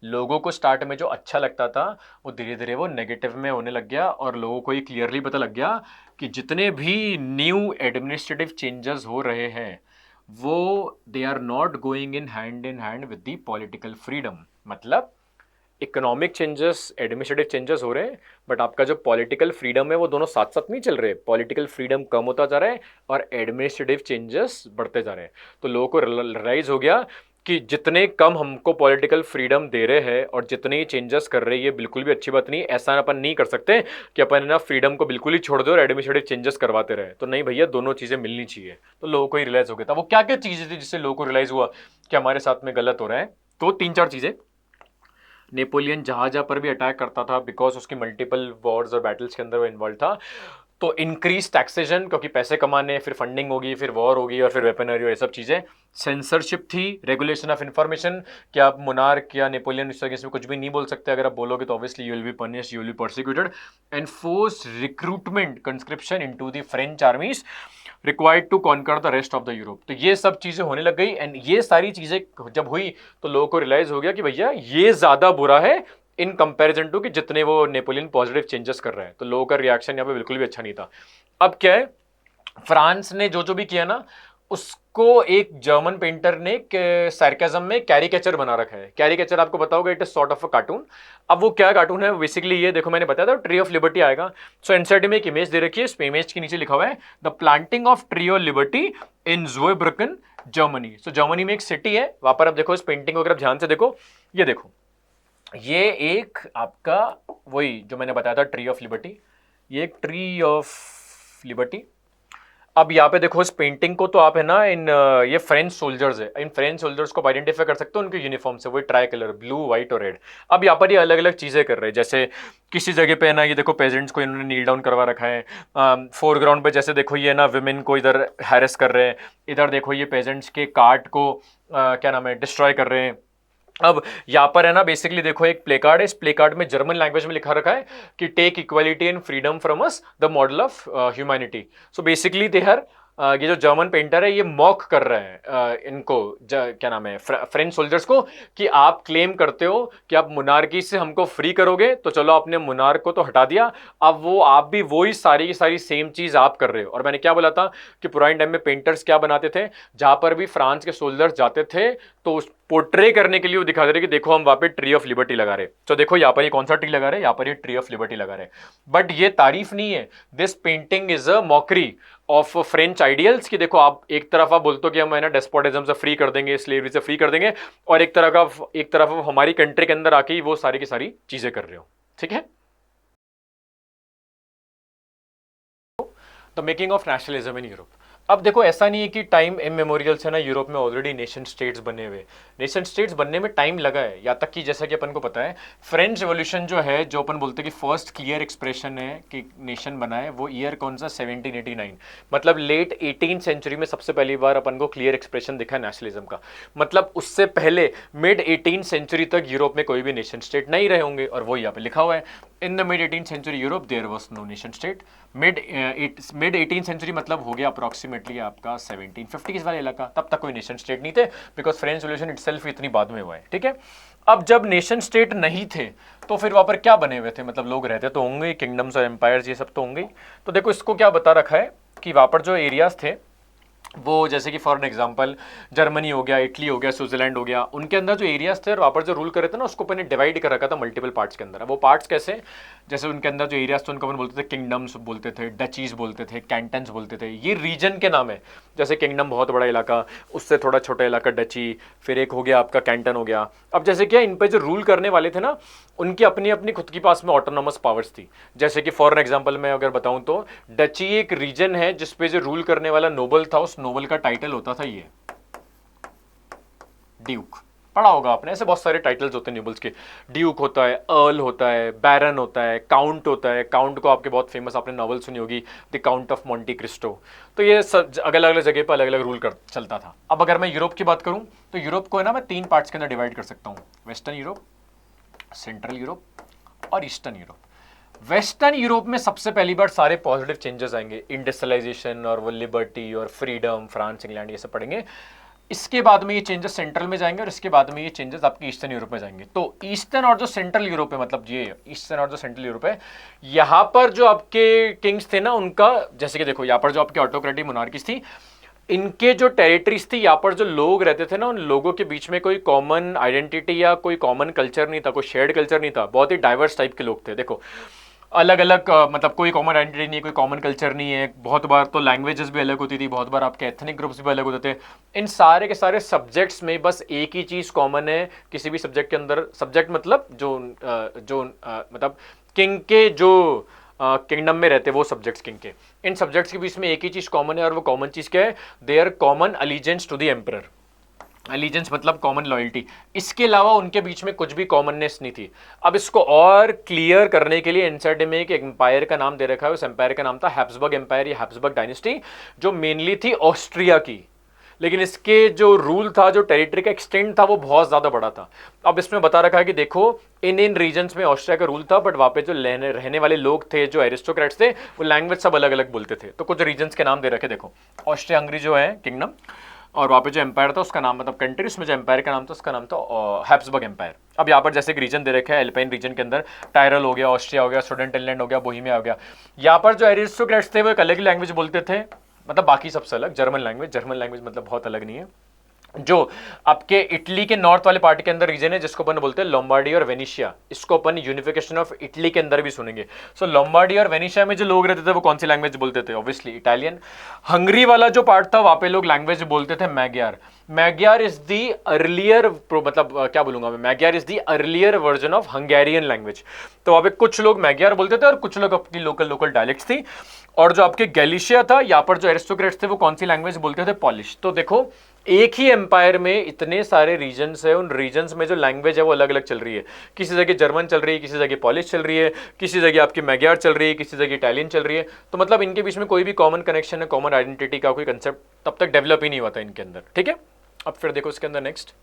लोगों को स्टार्ट में जो अच्छा लगता था वो धीरे धीरे वो नेगेटिव में होने लग गया, और लोगों को ये क्लियरली पता लग गया कि जितने भी न्यू एडमिनिस्ट्रेटिव चेंजेस हो रहे हैं वो they are not going in hand with the political freedom. मतलब इकोनॉमिक चेंजेस, एडमिनिस्ट्रेटिव चेंजेस हो रहे हैं, बट आपका जो पॉलिटिकल फ्रीडम है वो दोनों साथ साथ नहीं चल रहे। पॉलिटिकल फ्रीडम कम होता जा रहा है और एडमिनिस्ट्रेटिव चेंजेस बढ़ते जा रहे हैं। तो लोगों को रियलाइज हो गया कि जितने कम हमको पॉलिटिकल फ्रीडम दे रहे हैं और जितने ही चेंजेस कर रहे हैं ये बिल्कुल भी अच्छी बात नहीं। ऐसा अपन नहीं कर सकते कि अपन ना फ्रीडम को बिल्कुल ही छोड़ दो और एडमिनिस्ट्रेटिव चेंजेस करवाते रहे। तो नहीं भैया, दोनों चीज़ें मिलनी चाहिए। तो लोगों को ही रियलाइज हो गया था। वो क्या क्या चीज़ें थी जिससे लोगों को रियलाइज हुआ कि हमारे साथ में गलत हो रहा है? तो 3-4 चीज़ें। नेपोलियन जहाँ जहाँ पर भी अटैक करता था, बिकॉज उसकी मल्टीपल वॉर्स और बैटल्स के अंदर वो इन्वॉल्व था, तो इंक्रीज टैक्सेशन, क्योंकि पैसे कमाने, फिर फंडिंग होगी, फिर वॉर होगी और फिर वेपनरी, ये सब चीज़ें। सेंसरशिप थी, रेगुलेशन ऑफ इंफॉर्मेशन, कि आप मोनार्क या नेपोलियन इस अगेंस्ट में कुछ भी नहीं बोल सकते। अगर आप बोलोगे तो obviously you will be punished, you will be prosecuted. And force recruitment, conscription into the French armies required to conquer the rest of the Europe. तो ये सब चीज़ें होने लग गई। एंड ये सारी चीज़ें जब हुई तो लोगों को रियलाइज हो गया कि भैया ये ज़्यादा बुरा है इन कंपैरिजन टू कि जितने वो नेपोलियन पॉजिटिव चेंजेस कर रहे हैं। तो लोगों का रिएक्शन यहाँ पे बिल्कुल भी अच्छा नहीं था। अब क्या है, फ्रांस ने जो जो भी किया ना, उसको एक जर्मन पेंटर ने सार्केज्म में कैरिकेचर बना रखा है। कैरिकेचर आपको बताओगे, it is sort of a cartoon. अब वो क्या कार्टून है बेसिकली, ये देखो मैंने बताया था ट्री ऑफ लिबर्टी आएगा। सो एनसीईआरटी में एक इमेज दे रखी है, इस इमेज के नीचे लिखा हुआ है the planting of tree of liberty in Zweibrücken Germany. So Germany में एक सिटी है, वहां पर अब देखो इस पेंटिंग वगैरह ध्यान से देखो, ये देखो, ये एक आपका वही जो मैंने बताया था ट्री ऑफ लिबर्टी, ये एक ट्री ऑफ लिबर्टी। अब यहाँ पे देखो इस पेंटिंग को, तो आप है ना इन ये फ्रेंच सोल्जर्स है, इन फ्रेंच सोल्जर्स को आइडेंटिफाई कर सकते हो उनके यूनिफॉर्म से, वही ट्राई कलर ब्लू व्हाइट और रेड। अब यहाँ पर ये अलग अलग चीज़ें कर रहे हैं, जैसे किसी जगह पे है ना ये देखो पेजेंट्स को इन्होंने नील डाउन करवा रखा है। फोरग्राउंड पे जैसे देखो ये ना विमेन को इधर हैरेस कर रहे हैं, इधर देखो ये पेजेंट्स के कार्ट को क्या नाम है डिस्ट्रॉय कर रहे हैं। अब यहाँ पर है ना बेसिकली देखो एक प्ले कार्ड है, इस प्ले कार्ड में जर्मन लैंग्वेज में लिखा रखा है कि take equality and freedom from us the model of humanity. So basically they हर ये जो जर्मन पेंटर है ये मॉक कर रहे हैं इनको क्या नाम है फ्रेंच सोल्जर्स को, कि आप क्लेम करते हो कि आप मुनार्की से हमको फ्री करोगे, तो चलो आपने मुनार्क को तो हटा दिया, अब वो आप भी वही सारी की सारी सेम चीज आप कर रहे हो। और मैंने क्या बोला था कि पुराने टाइम में पेंटर्स क्या बनाते थे, जहां पर भी फ्रांस के सोल्जर्स जाते थे तो उस पोर्ट्रे करने के लिए वो दिखा दे रहे कि देखो हम वहां पे ट्री ऑफ लिबर्टी लगा रहे। तो देखो यहाँ पर ये कौन सा ट्री लगा रहे, यहाँ पर ये ट्री ऑफ लिबर्टी लगा रहे। बट ये तारीफ नहीं है, this painting is a mockery of French ideals, कि देखो आप एक तरफ आप बोलते हो कि हम है ना डेस्पोटिज्म से फ्री कर देंगे, स्लेवरी से फ्री कर देंगे, और एक तरफ हमारी कंट्री के अंदर आके ही वो सारी की सारी चीजें कर रहे हो। ठीक है। The making of nationalism in Europe. अब देखो ऐसा नहीं है कि टाइम इमेमोरियल से ना यूरोप में ऑलरेडी नेशन स्टेट्स बने हुए। नेशन स्टेट्स बनने में टाइम लगा है, या तक कि जैसा कि अपन को पता है फ्रेंच रेवोल्यूशन जो है, जो अपन बोलते हैं कि फर्स्ट क्लियर एक्सप्रेशन है कि नेशन बना है, वो ईयर कौन सा 1789, मतलब लेट 18th सेंचुरी में सबसे पहली बार अपन को क्लियर एक्सप्रेशन दिखा नेशनलिज्म का। मतलब उससे पहले मिड 18th सेंचुरी तक यूरोप में कोई भी नेशन स्टेट नहीं रहे होंगे, और वो यहाँ पे लिखा हुआ है in the mid 18th century Europe there was no nation state. Mid 18th century मतलब हो गया अप्रोक्सीमेटली आपका 1750 वाला इलाका, तब तक कोई नेशन स्टेट नहीं थे, बिकॉज फ्रेंच रेवोल्यूशन इटसेल्फ इतनी बाद में हुआ है। ठीक है। अब जब नेशन स्टेट नहीं थे तो फिर वहां पर क्या बने हुए थे, मतलब लोग रहते तो होंगे, किंगडम्स और एम्पायर्स ये सब तो होंगे। तो देखो इसको क्या बता रखा है कि वहां पर जो एरियाज थे वो, जैसे कि फॉर एग्जांपल जर्मनी हो गया, इटली हो गया, स्विट्जरलैंड हो गया, उनके अंदर जो एरियाज थे और वहाँ पर जो रूल कर रहे थे ना, उसको अपन ने डिवाइड कर रखा था मल्टीपल पार्ट्स के अंदर। वो पार्ट्स कैसे, जैसे उनके अंदर जो एरियाज थे उनको अपन बोलते थे किंगडम्स बोलते थे, डचीज बोलते थे, कैंटन्स बोलते थे, ये रीजन के नाम है। जैसे किंगडम बहुत बड़ा इलाका, उससे थोड़ा छोटा इलाका डची, फिर एक हो गया आपका कैंटन हो गया। अब जैसे क्या इन पे जो रूल करने वाले थे ना, उनकी अपनी अपनी खुद की पास में ऑटोनोमस पावर्स थी। जैसे कि फॉर एग्जांपल मैं अगर बताऊं तो डची एक रीजन है जिसपे जो रूल करने वाला नोबल था, उस नोबल का टाइटल होता था ये ड्यूक। पढ़ा होगा आपने, ऐसे बहुत सारे टाइटल्स होते हैं नोबल्स के। ड्यूक होता है, अर्ल होता है, बैरन होता है, काउंट होता है। काउंट को आपके बहुत फेमस आपने नॉवल सुनी होगी, the Count of Monte Cristo. तो ये सब अलग अलग जगह पर अलग अलग रूल कर चलता था। अब अगर मैं यूरोप की बात करूं तो यूरोप को है ना मैं 3 पार्ट्स के अंदर डिवाइड कर सकता हूं, वेस्टर्न यूरोप, सेंट्रल यूरोप और ईस्टर्न यूरोप। वेस्टर्न यूरोप में सबसे पहली बार सारे पॉजिटिव चेंजेस आएंगे, इंडस्ट्रियलाइजेशन और वो लिबर्टी और फ्रीडम, फ्रांस, इंग्लैंड, ये सब पढ़ेंगे। इसके बाद में ये चेंजेस सेंट्रल में जाएंगे और इसके बाद में ये चेंजेस आपके ईस्टर्न यूरोप में जाएंगे। तो ईस्टर्न और जो सेंट्रल यूरोप है, मतलब ये ईस्टर्न और जो सेंट्रल यूरोप है, यहाँ पर जो आपके किंग्स थे ना उनका, जैसे कि देखो यहाँ पर जो आपके ऑटोक्रेटिक मोनार्कीज थी, इनके जो टेरिटरीज थी, यहाँ पर जो लोग रहते थे ना, उन लोगों के बीच में कोई कॉमन आइडेंटिटी या कोई कॉमन कल्चर नहीं था, कोई शेयर्ड कल्चर नहीं था। बहुत ही डाइवर्स टाइप के लोग थे। देखो अलग अलग मतलब कोई कॉमन आइडेंटिटी नहीं है, कोई कॉमन कल्चर नहीं है। बहुत बार तो लैंग्वेजेस भी अलग होती थी, बहुत बार आपके एथनिक ग्रुप्स भी अलग होते थे। इन सारे के सारे सब्जेक्ट्स में बस एक ही चीज़ कॉमन है किसी भी सब्जेक्ट के अंदर। सब्जेक्ट मतलब जो मतलब किंग के जो किंगडम में रहते वो सब्जेक्ट्स किंग के, इन सब्जेक्ट्स के बीच में एक ही चीज़ कॉमन है, और वो कॉमन चीज़ क्या है? Their common allegiance to the emperor. Allegiance मतलब कॉमन लॉयल्टी। इसके अलावा उनके बीच में कुछ भी कॉमननेस नहीं थी। अब इसको और क्लियर करने के लिए एनसीईआरटी में एक एम्पायर का नाम दे रखा है। उस एम्पायर का नाम था हैब्सबर्ग एम्पायर या हैब्सबर्ग डायनेस्टी, जो मेनली थी ऑस्ट्रिया की। लेकिन इसके जो रूल था, जो टेरिटरी का एक्सटेंड था, वो बहुत ज्यादा बड़ा था। अब इसमें बता रखा है कि देखो इन रीजन्स में ऑस्ट्रिया का रूल था, बट वहां पे जो रहने वाले लोग थे, जो एरिस्टोक्रेट्स थे, वो लैंग्वेज सब अलग अलग बोलते थे। तो कुछ रीजन्स के नाम दे रखे, देखो ऑस्ट्रिया हंगरी जो है किंगडम, और वहाँ पे जो एम्पायर था उसका नाम, मतलब कंट्री, उसमें जो एम्पायर का नाम था उसका नाम था हैब्सबर्ग एम्पायर। अब यहाँ पर जैसे एक रीजन दे रखा है, एल्पाइन रीजन के अंदर टायरल हो गया, ऑस्ट्रिया हो गया, सुडेनटेनलैंड हो गया, बोहेमिया हो गया। यहाँ पर जो एरिस्टोक्रेट्स थे वो एक अलग लैंग्वेज बोलते थे, मतलब बाकी सबसे अलग, जर्मन लैंग्वेज। जर्मन लैंग्वेज मतलब बहुत अलग नहीं है। जो आपके इटली के नॉर्थ वाले पार्ट के अंदर रीजन है, जिसको अपन बोलते हैं लोम्बार्डी और वेनिशिया, इसको अपन यूनिफिकेशन ऑफ इटली के अंदर भी सुनेंगे। सो लोम्बार्डी और वेनिशिया में जो लोग रहते थे वो कौन सी लैंग्वेज बोलते थे? Obviously Italian. हंगरी वाला जो पार्ट था वहां पे लोग लैंग्वेज बोलते थे Magyar. Magyar is the earlier, मतलब क्या बोलूंगा मैं, Magyar is the earlier version of Hungarian language. तो वहां पे कुछ लोग मैग्यार बोलते थे और कुछ लोग अपनी लोकल डायलेक्ट्स थी। और जो आपके गैलिशिया था, यहाँ पर जो एरिस्टोक्रेट्स थे वो कौन सी लैंग्वेज बोलते थे? पॉलिश। तो देखो एक ही एम्पायर में इतने सारे रीजन्स है, उन रीजन्स में जो लैंग्वेज है वो अलग अलग चल रही है। किसी जगह जर्मन चल रही है, किसी जगह पॉलिश चल रही है, किसी जगह आपकी मैग्यार चल रही है, किसी जगह इटालियन चल रही है। तो मतलब इनके बीच में कोई भी कॉमन कनेक्शन है, कॉमन आइडेंटिटी का कोई कंसेप्ट तब तक डेवलप ही नहीं हुआ था इनके अंदर। ठीक है, अब फिर देखो इसके अंदर नेक्स्ट,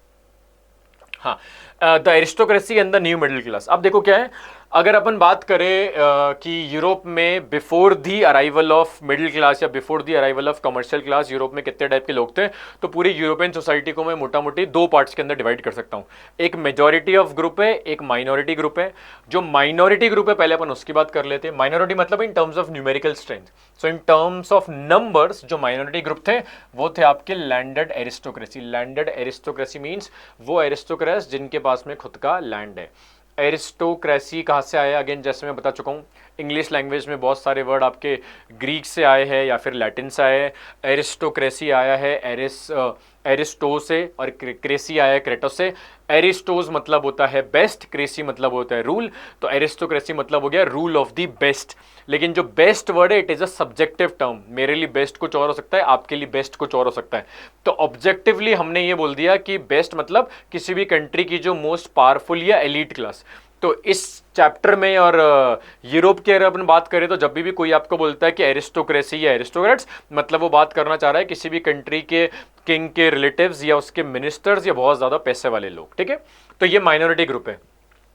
हाँ, the aristocracy and the new middle class. अब देखो क्या है, अगर अपन बात करें कि यूरोप में before the arrival of middle class या before the arrival of commercial class Europe में कितने टाइप के लोग थे, तो पूरी यूरोपियन सोसाइटी को मैं मोटा मोटी 2 पार्ट्स के अंदर डिवाइड कर सकता हूँ। एक मेजॉरिटी ऑफ ग्रुप है, एक माइनॉरिटी ग्रुप है। जो माइनॉरिटी ग्रुप है पहले अपन उसकी बात कर लेते हैं। माइनॉरिटी मतलब in terms of numerical strength, so in terms of numbers जो माइनॉरिटी ग्रुप थे वो थे आपके landed aristocracy. Landed aristocracy means वो एरिस्टोक्रेट्स जिनके पास में खुद का लैंड है। एरिस्टोक्रेसी कहाँ से आया? अगेन जैसे मैं बता चुका हूँ, इंग्लिश लैंग्वेज में बहुत सारे वर्ड आपके ग्रीक से आए हैं या फिर लैटिन से आए हैं। एरिस्टोक्रेसी आया है एरिस्टो से, और क्रेसी आया है क्रेटोस से। एरिस्टोज मतलब होता है बेस्ट, क्रेसी मतलब होता है रूल। तो एरिस्टोक्रेसी मतलब हो गया रूल ऑफ द बेस्ट। लेकिन जो बेस्ट वर्ड है it is a subjective term. मेरे लिए बेस्ट कुछ और हो सकता है, आपके लिए बेस्ट कुछ और हो सकता है। तो ऑब्जेक्टिवली हमने ये बोल दिया कि बेस्ट मतलब किसी भी कंट्री की जो मोस्ट पावरफुल या एलीट क्लास। तो इस चैप्टर में और यूरोप की अगर अपन बात करें तो जब भी कोई आपको बोलता है कि एरिस्टोक्रेसी या एरिस्टोक्रेट्स, मतलब वो बात करना चाह रहा है किसी भी कंट्री के किंग के रिलेटिव्स या उसके मिनिस्टर्स या बहुत ज्यादा पैसे वाले लोग। ठीक है, तो ये माइनॉरिटी ग्रुप है।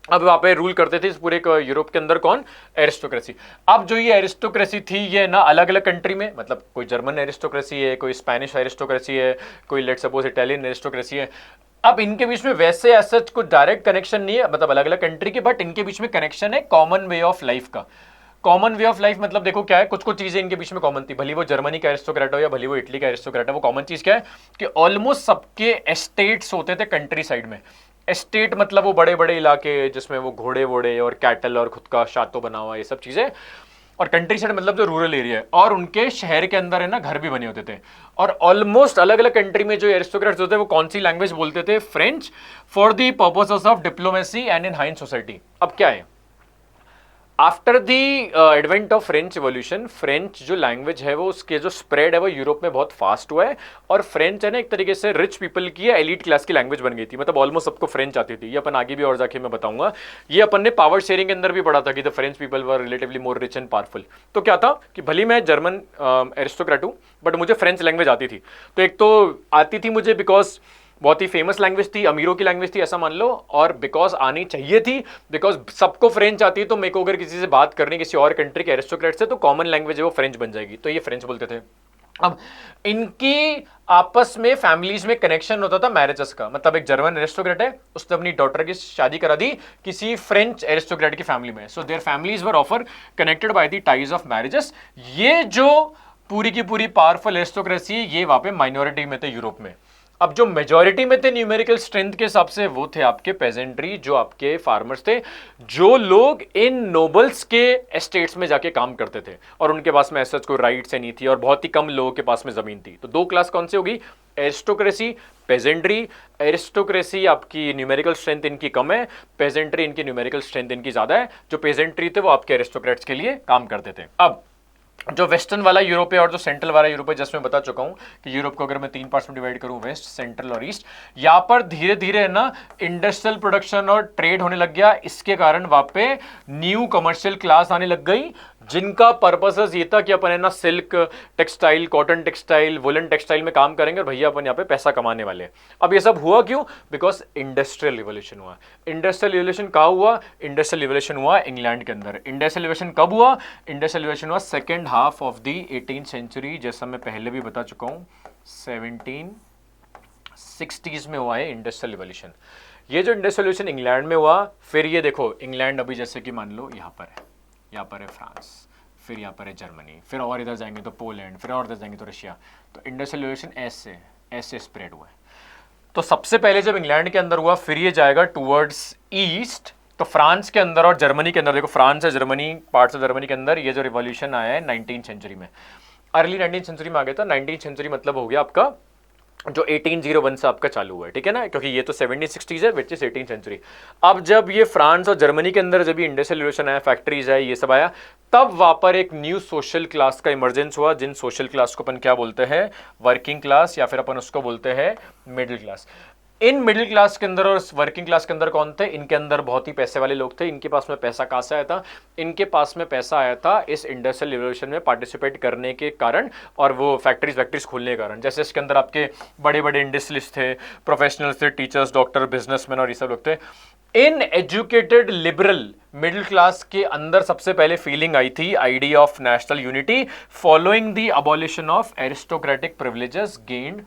अब वहां पे रूल करते थे इस पूरे यूरोप के अंदर कौन? एरिस्टोक्रेसी। अब जो ये एरिस्टोक्रेसी थी ये ना अलग अलग कंट्री में, मतलब कोई जर्मन एरिस्टोक्रेसी है, कोई स्पेनिश एरिस्टोक्रेसी है, कोई लेट्स सपोज इटालियन एरिस्टोक्रेसी है। अब इनके बीच में वैसे ऐसा कुछ डायरेक्ट कनेक्शन नहीं है, मतलब अलग अलग कंट्री के, बट इनके बीच में कनेक्शन है कॉमन वे ऑफ लाइफ का। कॉमन वे ऑफ लाइफ मतलब देखो क्या है, कुछ कुछ चीजें इनके बीच में कॉमन थी, भली वो जर्मनी का एरिस्टोक्रेट हो या भली वो इटली का एरिस्टोक्रेट हो। वो कॉमन चीज क्या है कि ऑलमोस्ट सबके एस्टेट्स होते थे कंट्री साइड में। एस्टेट मतलब वो बड़े बड़े इलाके जिसमें वो घोड़े वोड़े और कैटल और खुद का शातो बना हुआ, ये सब चीजें। और कंट्री साइड मतलब जो रूरल एरिया है, और उनके शहर के अंदर है ना घर भी बने होते थे। और ऑलमोस्ट अलग अलग कंट्री में जो एरिस्टोक्रेट्स होते हैं वो कौन सी लैंग्वेज बोलते थे? French, for the purposes of diplomacy and in high society. अब क्या है, after the advent of French revolution, French जो लैंग्वेज है वो उसके जो स्प्रेड है वो यूरोप में बहुत फास्ट हुआ है, और फ्रेंच है ना एक तरीके से रिच पीपल की या एलिट क्लास की लैंग्वेज बन गई थी, मतलब ऑलमोस्ट सबको फ्रेंच आती थी। ये अपन आगे भी और जाके मैं बताऊंगा। ये अपन ने पावर शेयरिंग के अंदर भी पढ़ा था कि the French people were relatively more rich and powerful. तो क्या था कि भली मैं जर्मन एरिस्टोक्रेट हूँ, बट मुझे फ्रेंच लैंग्वेज आती थी। तो एक तो आती थी मुझे बिकॉज बहुत ही फेमस लैंग्वेज थी, अमीरों की लैंग्वेज थी ऐसा मान लो, और बिकॉज आनी चाहिए थी, बिकॉज सबको फ्रेंच आती है, तो मेरे को अगर किसी से बात करनी किसी और कंट्री के एरिस्टोक्रेट से, तो कॉमन लैंग्वेज है वो फ्रेंच बन जाएगी, तो ये फ्रेंच बोलते थे। अब इनकी आपस में फैमिलीज में कनेक्शन होता था मैरिजेस का, मतलब एक जर्मन एरिस्टोक्रेट है, उसने अपनी डॉटर की शादी करा दी किसी फ्रेंच एरिस्टोक्रेट की फैमिली में, so their families were offer connected by the ties of marriages. ये जो पूरी की पूरी पावरफुल एरिस्टोक्रेसी, ये वहां पे माइनॉरिटी में थे यूरोप में। अब जो मेजॉरिटी में थे न्यूमेरिकल स्ट्रेंथ के हिसाब से, वो थे आपके पेजेंट्री, जो आपके फार्मर्स थे, जो लोग इन नोबल्स के एस्टेट्स में जाके काम करते थे, और उनके पास में ऐसा कोई राइट्स नहीं थी, और बहुत ही कम लोगों के पास में जमीन थी। तो दो क्लास कौन सी होगी? Aristocracy, pageantry. एरिस्टोक्रेसी आपकी न्यूमेरिकल स्ट्रेंथ इनकी कम है, पेजेंट्री इनकी न्यूमेरिकल स्ट्रेंथ इनकी ज्यादा है। जो पेजेंट्री थे वो आपके एरिस्टोक्रेट्स के लिए काम करते थे। अब जो वेस्टर्न वाला यूरोप है और जो सेंट्रल वाला यूरोप है, जैसे मैं बता चुका हूं कि यूरोप को अगर मैं 3 पार्ट्स में डिवाइड करूं, वेस्ट, सेंट्रल और ईस्ट, यहां पर धीरे धीरे है ना इंडस्ट्रियल प्रोडक्शन और ट्रेड होने लग गया। इसके कारण वहां पे न्यू कमर्शियल क्लास आने लग गई, जिनका पर्पस ये था कि अपन है ना silk textile, cotton textile, woollen textile में काम करेंगे, और भैया अपन यहाँ पे पैसा कमाने वाले। अब ये सब हुआ क्यों? बिकॉज इंडस्ट्रियल रिवोल्यूशन हुआ। इंडस्ट्रियल रिवोल्यूशन कहाँ हुआ? इंडस्ट्रियल रिवोल्यूशन हुआ इंग्लैंड के अंदर। इंडस्ट्रियल रिवोल्यूशन कब हुआ? इंडस्ट्रियल रिवोल्यूशन हुआ second half of the 18th century, जैसा मैं पहले भी बता चुका हूँ, 1760s में हुआ है इंडस्ट्रियल रिवोल्यूशन। ये जो इंडस्ट्रियल रिवोल्यूशन इंग्लैंड में हुआ, फिर ये देखो इंग्लैंड अभी जैसे कि मान लो यहाँ पर है, यहाँ पर है फ्रांस, फिर यहाँ पर है जर्मनी, फिर और इधर जाएंगे तो पोलैंड, फिर और इधर जाएंगे तो रशिया। तो इंडस्ट्रियल रिवोल्यूशन ऐसे ऐसे स्प्रेड हुआ है। तो सबसे पहले जब इंग्लैंड के अंदर हुआ, फिर ये जाएगा टूवर्ड्स ईस्ट, तो फ्रांस के अंदर और जर्मनी के अंदर। देखो फ्रांस है, जर्मनी, पार्ट्स ऑफ जर्मनी के अंदर ये जो रिवॉल्यूशन आया है 19th सेंचुरी में, अर्ली 19th सेंचुरी में आ गया था। 19th सेंचुरी मतलब हो गया आपका जो 1801 से आपका चालू हुआ है, ठीक है ना, क्योंकि ये तो 1760s है, विच इज 18th सेंचुरी। अब जब ये फ्रांस और जर्मनी के अंदर जब ये इंडस्ट्रियल रिवोल्यूशन आया, फैक्ट्रीज आया, ये सब आया, तब वहां पर एक न्यू सोशल क्लास का इमर्जेंस हुआ, जिन सोशल क्लास को अपन क्या बोलते हैं? वर्किंग क्लास, या फिर अपन उसको बोलते हैं middle class. In middle class के अंदर और वर्किंग क्लास के अंदर कौन थे? इनके अंदर बहुत ही पैसे वाले लोग थे। इनके पास में पैसा कहां से आया था? इनके पास में पैसा आया था इस इंडस्ट्रियल रिवोल्यूशन में पार्टिसिपेट करने के कारण, और वो फैक्ट्रीज खोलने के कारण। जैसे इसके अंदर आपके बड़े बड़े इंडस्ट्रियलिस्ट थे, प्रोफेशनल्स थे, टीचर्स, डॉक्टर, बिजनेसमैन और ये सब लोग थे। इन एजुकेटेड लिबरल मिडिल क्लास के अंदर सबसे पहले फीलिंग आई थी idea of national unity following the abolition of aristocratic privileges gained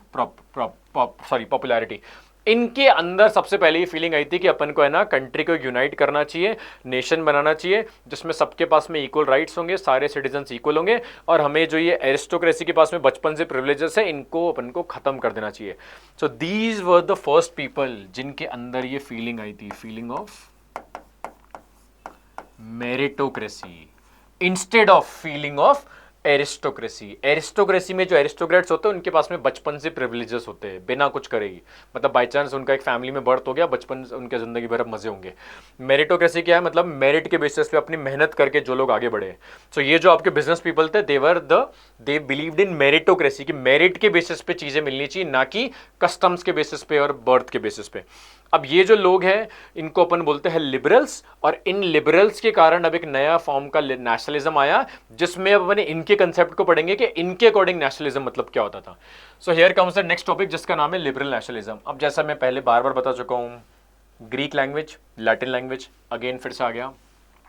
popularity. इनके अंदर सबसे पहले ये फीलिंग आई थी कि अपन को है ना कंट्री को यूनाइट करना चाहिए, नेशन बनाना चाहिए, जिसमें सबके पास में इक्वल राइट्स होंगे, सारे सिटीजन्स इक्वल होंगे, और हमें जो ये एरिस्टोक्रेसी के पास में बचपन से प्रिविलेजेस है, इनको अपन को खत्म कर देना चाहिए। So these were the first people जिनके अंदर ये फीलिंग आई थी, feeling of meritocracy instead of feeling of aristocracy. Aristocracy में जो एरिस्टोक्रेट्स होते हैं उनके पास में बचपन से प्रिविलेजेस होते हैं बिना कुछ करे ही, मतलब बाई चांस उनका एक फैमिली में बर्थ हो गया, बचपन उनके जिंदगी भर मजे होंगे। मेरिटोक्रेसी क्या है? मतलब मेरिट के बेसिस पे अपनी मेहनत करके जो लोग आगे बढ़े। सो ये जो आपके बिजनेस पीपल थे, दे बिलीव्ड इन मेरिटोक्रेसी, कि मेरिट के बेसिस पे चीजें मिलनी चाहिए, ना कि कस्टम्स के बेसिस पे और बर्थ के बेसिस पे। अब ये जो लोग हैं इनको अपन बोलते हैं लिबरल्स, और इन लिबरल्स के कारण अब एक नया फॉर्म का नेशनलिज्म आया, जिसमें अब अपन इनके कंसेप्ट को पढ़ेंगे कि इनके अकॉर्डिंग नेशनलिज्म मतलब क्या होता था। So here comes the next topic, जिसका नाम है लिबरल नेशनलिज्म। अब जैसा मैं पहले बार बार बता चुका हूं, Greek language, Latin language, again फिर से आ गया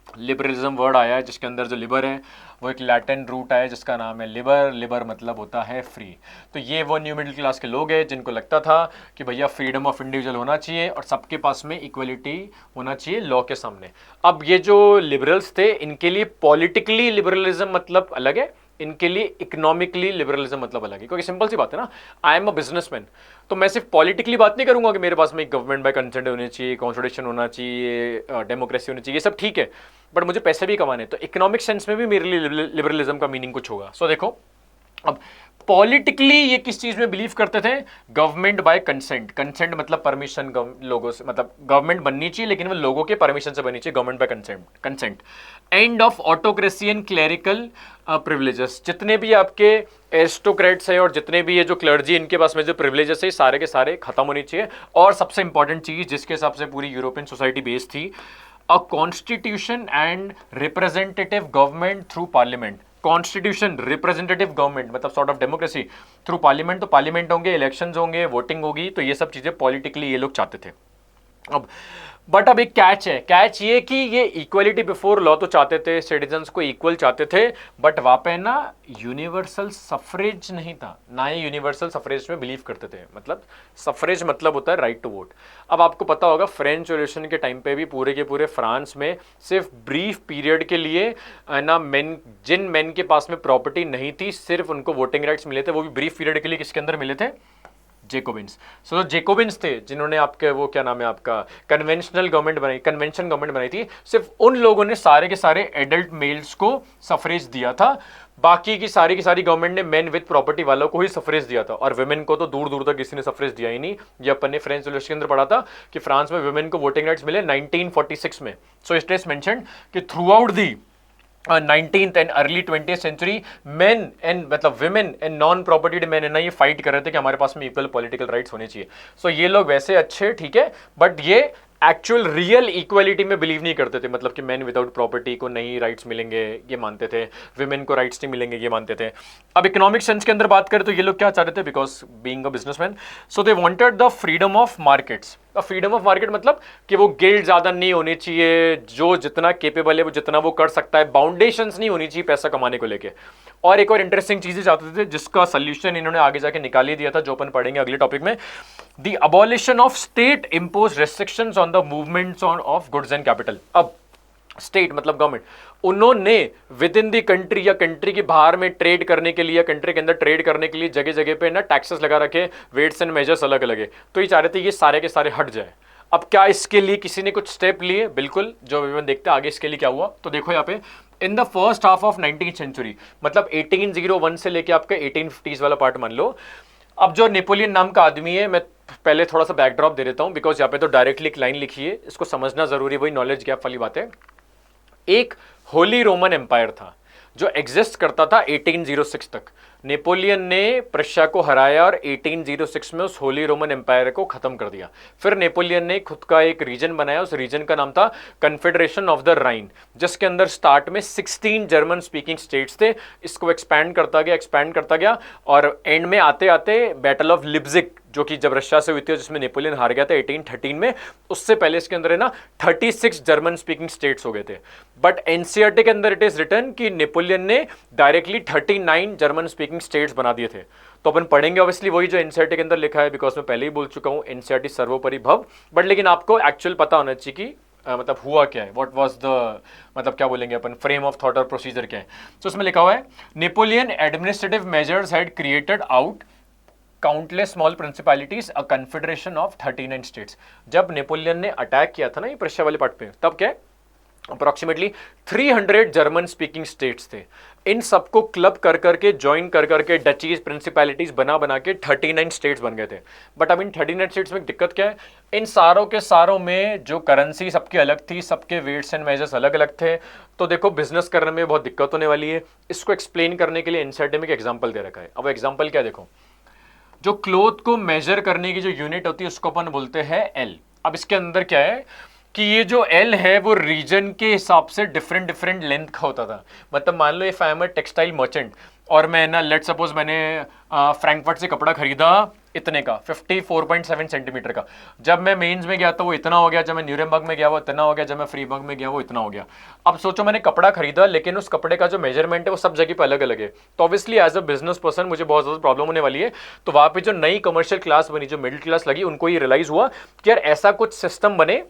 लिबरलिज्म वर्ड आया है, जिसके अंदर जो लिबर है वो एक लैटिन रूट आया जिसका नाम है लिबर। लिबर मतलब होता है फ्री। तो ये वो न्यू मिडिल क्लास के लोग हैं जिनको लगता था कि भैया फ्रीडम ऑफ इंडिविजुअल होना चाहिए और सबके पास में इक्वलिटी होना चाहिए लॉ के सामने। अब ये जो लिबरल्स थे इनके लिए पॉलिटिकली लिबरलिज्म मतलब अलग है, इनके लिए इकोनॉमिकली लिबरलिज्म मतलब अलग है। क्योंकि सिंपल सी बात है ना, आई एम अ बिजनेसमैन, तो मैं सिर्फ पॉलिटिकली बात नहीं करूंगा कि मेरे पास में एक गवर्नमेंट बाय कंसेंट होनी चाहिए, कॉन्स्टिट्यूशन होना चाहिए, डेमोक्रेसी होनी चाहिए, ये सब ठीक है, बट मुझे पैसे भी कमाने। तो इकोनॉमिक सेंस में भी मेरे लिए लिबरलिज्म का मीनिंग कुछ होगा। सो देखो, अब पॉलिटिकली ये किस चीज में बिलीव करते थे? Government by consent. कंसेंट मतलब परमिशन, लोगों से, मतलब गवर्नमेंट बननी चाहिए लेकिन वो लोगों के परमिशन से बननी चाहिए, government by consent. Consent. End of autocracy and clerical privileges. जितने भी आपके एरिस्टोक्रेट्स है और जितने भी ये जो क्लर्जी, इनके पास में जो प्रिविलेजेस है सारे के सारे खत्म होनी चाहिए। और सबसे इंपॉर्टेंट चीज जिसके हिसाब से पूरी यूरोपियन सोसाइटी बेस्ड थी, a constitution and representative government through parliament. Constitution, representative government मतलब sort of democracy through parliament. तो पार्लियामेंट होंगे, इलेक्शंस होंगे, वोटिंग होगी, तो ये सब चीजें पॉलिटिकली ये लोग चाहते थे। अब बट अब एक कैच है। कैच ये कि ये इक्वलिटी बिफोर लॉ तो चाहते थे, सिटीजन्स को इक्वल चाहते थे, बट वहां पे ना यूनिवर्सल सफरेज नहीं था, ना ही यूनिवर्सल सफरेज में बिलीव करते थे। मतलब सफरेज मतलब होता है राइट टू वोट। अब आपको पता होगा फ्रेंच रेवोल्यूशन के टाइम पे भी पूरे के पूरे फ्रांस में सिर्फ ब्रीफ पीरियड के लिए ना जिन मेन के पास में प्रॉपर्टी नहीं थी, सिर्फ उनको वोटिंग राइट्स मिले थे, वो भी ब्रीफ पीरियड के लिए। किसके अंदर मिले थे? जेकोबिन्स। सो जेकोबिन्स थे जिन्होंने आपके वो क्या नाम है आपका कन्वेंशनल गवर्नमेंट बनाई, कन्वेंशन गवर्नमेंट बनाई थी। सिर्फ उन लोगों ने सारे के सारे एडल्ट मेल्स को सफरेज दिया था, बाकी की सारी गवर्नमेंट ने मेन विद प्रॉपर्टी वालों को ही सफरेज दिया था, और वुमेन को तो दूर दूर तक किसी ने सफरेज दिया ही नहीं। ये अपन ने फ्रेंच रेवोल्यूशन के अंदर पढ़ा था कि फ्रांस में वुमेन को वोटिंग राइट्स मिले 1946 में। सो इट इज मेंशन्ड कि throughout the 19th and early 20th century men and मतलब women and non propertied man है ना, ये फाइट कर रहे थे कि हमारे पास में इक्वल पॉलिटिकल राइट्स होने चाहिए। सो ये लोग वैसे अच्छे, ठीक है, बट ये एक्चुअल रियल इक्वालिटी में बिलीव नहीं करते थे। मतलब कि मैन विदाउट प्रॉपर्टी को नहीं राइट्स मिलेंगे ये मानते थे, विमेन को राइट्स नहीं मिलेंगे ये मानते थे। अब इकोनॉमिक सेंस के अंदर बात करें तो ये लोग क्या चाहते थे? Because being a businessman, so they wanted the freedom of markets. Freedom of market मतलब कि वो गिल्ड ज्यादा नहीं होनी चाहिए, जो जितना केपेबल है वो जितना वो कर सकता है, बाउंडेशंस नहीं होनी चाहिए पैसा कमाने को लेके। और एक और इंटरेस्टिंग चीजें चाहते थे जिसका सोल्यूशन इन्होंने आगे जाके निकाल ही दिया था, जो अपन पढ़ेंगे अगले टॉपिक में। The abolition of state impose restrictions on the movements on off goods and capital. अब स्टेट मतलब गवर्नमेंट, उन्होंने विद इन दी कंट्री या कंट्री के बाहर में ट्रेड करने के लिए या कंट्री के अंदर ट्रेड करने के लिए जगह जगह पे ना टैक्सेस लगा रखे, वेट्स एंड मेजर्स अलग अलग है। तो ये चाह रहे थे ये सारे के सारे हट जाए। अब क्या इसके लिए किसी ने कुछ स्टेप लिए? बिल्कुल, जो अभी मैं देखते हैं आगे इसके लिए क्या हुआ। तो देखो यहाँ पे in the first half of 19th century, मतलब 1801 से लेके आपका 1850s वाला पार्ट मान लो। अब जो नेपोलियन नाम का आदमी है, मैं पहले थोड़ा सा बैकड्रॉप दे देता हूं बिकॉज यहाँ पे तो डायरेक्टली एक लाइन लिखी है, इसको समझना जरूरी, वही नॉलेज गैप वाली बात है। एक होली रोमन एम्पायर था जो एग्जिस्ट करता था 1806 तक। नेपोलियन ने प्रशिया को हराया और 1806 में उस होली रोमन एम्पायर को खत्म कर दिया। फिर नेपोलियन ने खुद का एक रीजन बनाया, उस रीजन का नाम था कन्फेडरेशन ऑफ द राइन, जिसके अंदर स्टार्ट में 16 जर्मन स्पीकिंग स्टेट्स थे। इसको एक्सपैंड करता गया और एंड में आते आते बैटल ऑफ लिप्जिग, जो कि जब रशिया से हुई थी जिसमें नेपोलियन हार गया था 1813 में, उससे पहले इसके अंदर है ना 36 जर्मन स्पीकिंग स्टेट्स हो गए थे। बट एनसीईआरटी के अंदर इट इज रिटन कि नेपोलियन ने डायरेक्टली 39 जर्मन स्पीकिंग स्टेट्स बना दिए थे। तो अपन पढ़ेंगे ऑब्वियसली वही जो एनसीईआरटी के अंदर लिखा है, बिकॉज मैं पहले ही बोल चुका हूं एनसीईआरटी सर्वोपरि भव। बट लेकिन आपको एक्चुअल पता होना चाहिए कि मतलब हुआ क्या है, व्हाट वाज द मतलब क्या बोलेंगे अपन फ्रेम ऑफ थॉट और प्रोसीजर क्या है। तो उसमें लिखा हुआ है Napoleon administrative measures had created out countless small principalities a confederation of 39 states. जब नेपोलियन ने अटैक किया था ना ये प्रशिया वाले पार्ट पे, तब क्या अप्रोक्सीमेटली 300 जर्मन स्पीकिंग स्टेट्स थे। इन सबको क्लब कर करके ज्वाइन कर करके डचीज प्रिंसिपैलिटीज बना के 39 स्टेट्स बन गए थे। बट अब इन 39 स्टेट्स में दिक्कत क्या है? इन सारों के सारों में जो करेंसी सबकी अलग थी, सबके वेट्स एंड मेजर्स अलग अलग थे। तो देखो बिजनेस करने में बहुत दिक्कत होने वाली है। इसको एक्सप्लेन करने के लिए एनसीईआरटी में एक एग्जाम्पल दे रखा है। अब एग्जाम्पल क्या देखो, जो क्लोथ को मेजर करने की जो यूनिट होती है उसको अपन बोलते हैं एल। अब इसके अंदर क्या है कि ये जो एल है वो रीजन के हिसाब से डिफरेंट लेंथ का होता था। मतलब मान लो if I am a textile merchant और मैं ना लेट सपोज मैंने फ्रैंकफर्ट से कपड़ा खरीदा इतने का 54.7 सेंटीमीटर का, जब मैं मेंस में गया तो वो इतना हो गया, जब मैं न्यूरेमबर्ग में गया वो इतना हो गया, जब मैं फ्रीबर्ग में गया वो इतना हो गया। अब सोचो मैंने कपड़ा खरीदा लेकिन उस कपड़े का जो मेजरमेंट है वो सब जगह पे अलग अलग है। तो obviously as a business person मुझे बहुत ज़्यादा प्रॉब्लम होने वाली है। तो वहाँ पे जो नई कमर्शियल क्लास बनी, जो मिडिल क्लास लगी, उनको ये रियलाइज हुआ कि यार ऐसा कुछ सिस्टम बने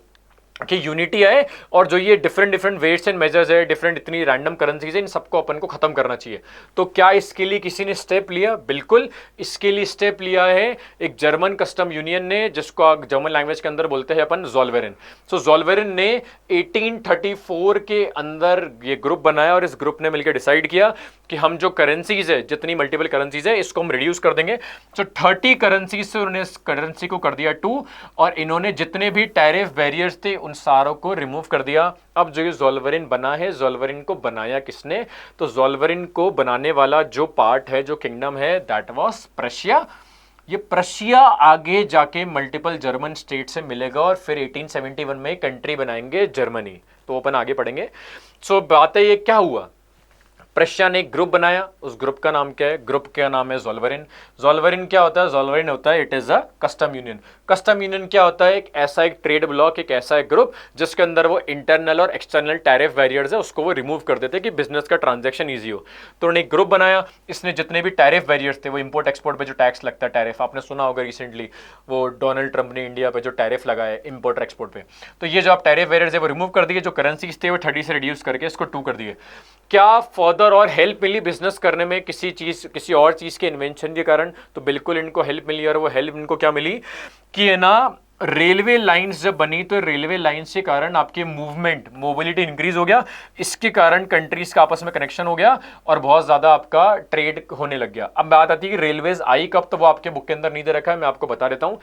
कि यूनिटी आए और जो ये different different weights and measures है, डिफरेंट इतनी रैंडम करेंसीज है, इन सबको अपन को खत्म करना चाहिए। तो क्या इसके लिए किसी ने स्टेप लिया? बिल्कुल, इसके लिए स्टेप लिया है एक जर्मन कस्टम यूनियन ने, जिसको जर्मन लैंग्वेज के अंदर बोलते हैं अपन ज़ोल्वेरन। सो ज़ोल्वेरन ने 1834 के अंदर ये ग्रुप बनाया और इस ग्रुप ने मिलकर डिसाइड किया कि हम जो करेंसीज है, जितनी मल्टीपल करेंसीज है, इसको हम रिड्यूस कर देंगे। सो 30 करेंसीज से उन्होंने इस करेंसी को कर दिया 2, और इन्होंने जितने भी टैरिफ बैरियर्स थे उन सारों को रिमूव कर दिया। अब जो ये ज़ोल्वेरन बना है, ज़ोल्वेरन को बनाया किसने? तो ज़ोल्वेरन को बनाने वाला जो पार्ट है, जो किंगडम है, दैट वाज प्रशिया। ये प्रशिया आगे जाके मल्टीपल जर्मन स्टेट से मिलेगा और फिर 1871 में कंट्री बनाएंगे जर्मनी। तो अपन आगे पढ़ेंगे। सो बात है, ये क्या हुआ? प्रशिया ने एक ग्रुप बनाया, उस ग्रुप का नाम क्या है? ग्रुप का नाम है ज़ोल्वेरन। ज़ोल्वेरन क्या होता है? ज़ोल्वेरन होता है, it is a custom union. Custom union क्या होता है? एक ऐसा एक ट्रेड ब्लॉक, एक ऐसा एक ग्रुप जिसके अंदर वो इंटरनल और एक्सटर्नल टैरिफ बैरियर्स है उसको वो रिमूव कर देते कि बिजनेस का ट्रांजैक्शन ईजी हो। तो उन्होंने एक ग्रुप बनाया, इसने जितने भी टैरिफ बैरियर्स थे, वो इंपोर्ट एक्सपोर्ट पे जो टैक्स लगता है, टैरिफ आपने सुना होगा रिसेंटली, वो डोनाल्ड ट्रंप ने इंडिया पे जो टैरिफ लगाया इंपोर्ट एक्सपोर्ट पे, तो ये जो आप टैरिफ बैरियर्स है वो रिमूव कर दिए। जो करेंसीज थे वो 30 से रिड्यूस करके इसको 2 कर दिए। क्या फर्दर और हेल्प मिली बिजनेस करने में किसी और चीज के इन्वेंशन के कारण? तो बिल्कुल इनको हेल्प मिली, और वो हेल्प इनको क्या मिली कि है ना, रेलवे लाइंस जब बनी तो रेलवे लाइंस के कारण आपके मूवमेंट, मोबिलिटी इंक्रीज हो गया। इसके कारण कंट्रीज का आपस में कनेक्शन हो गया और बहुत ज्यादा आपका ट्रेड होने लग गया। अब बात आती है कि रेलवेज आई कब, तो वो आपके बुक के अंदर नहीं दे रखा है, मैं आपको बता देता हूं।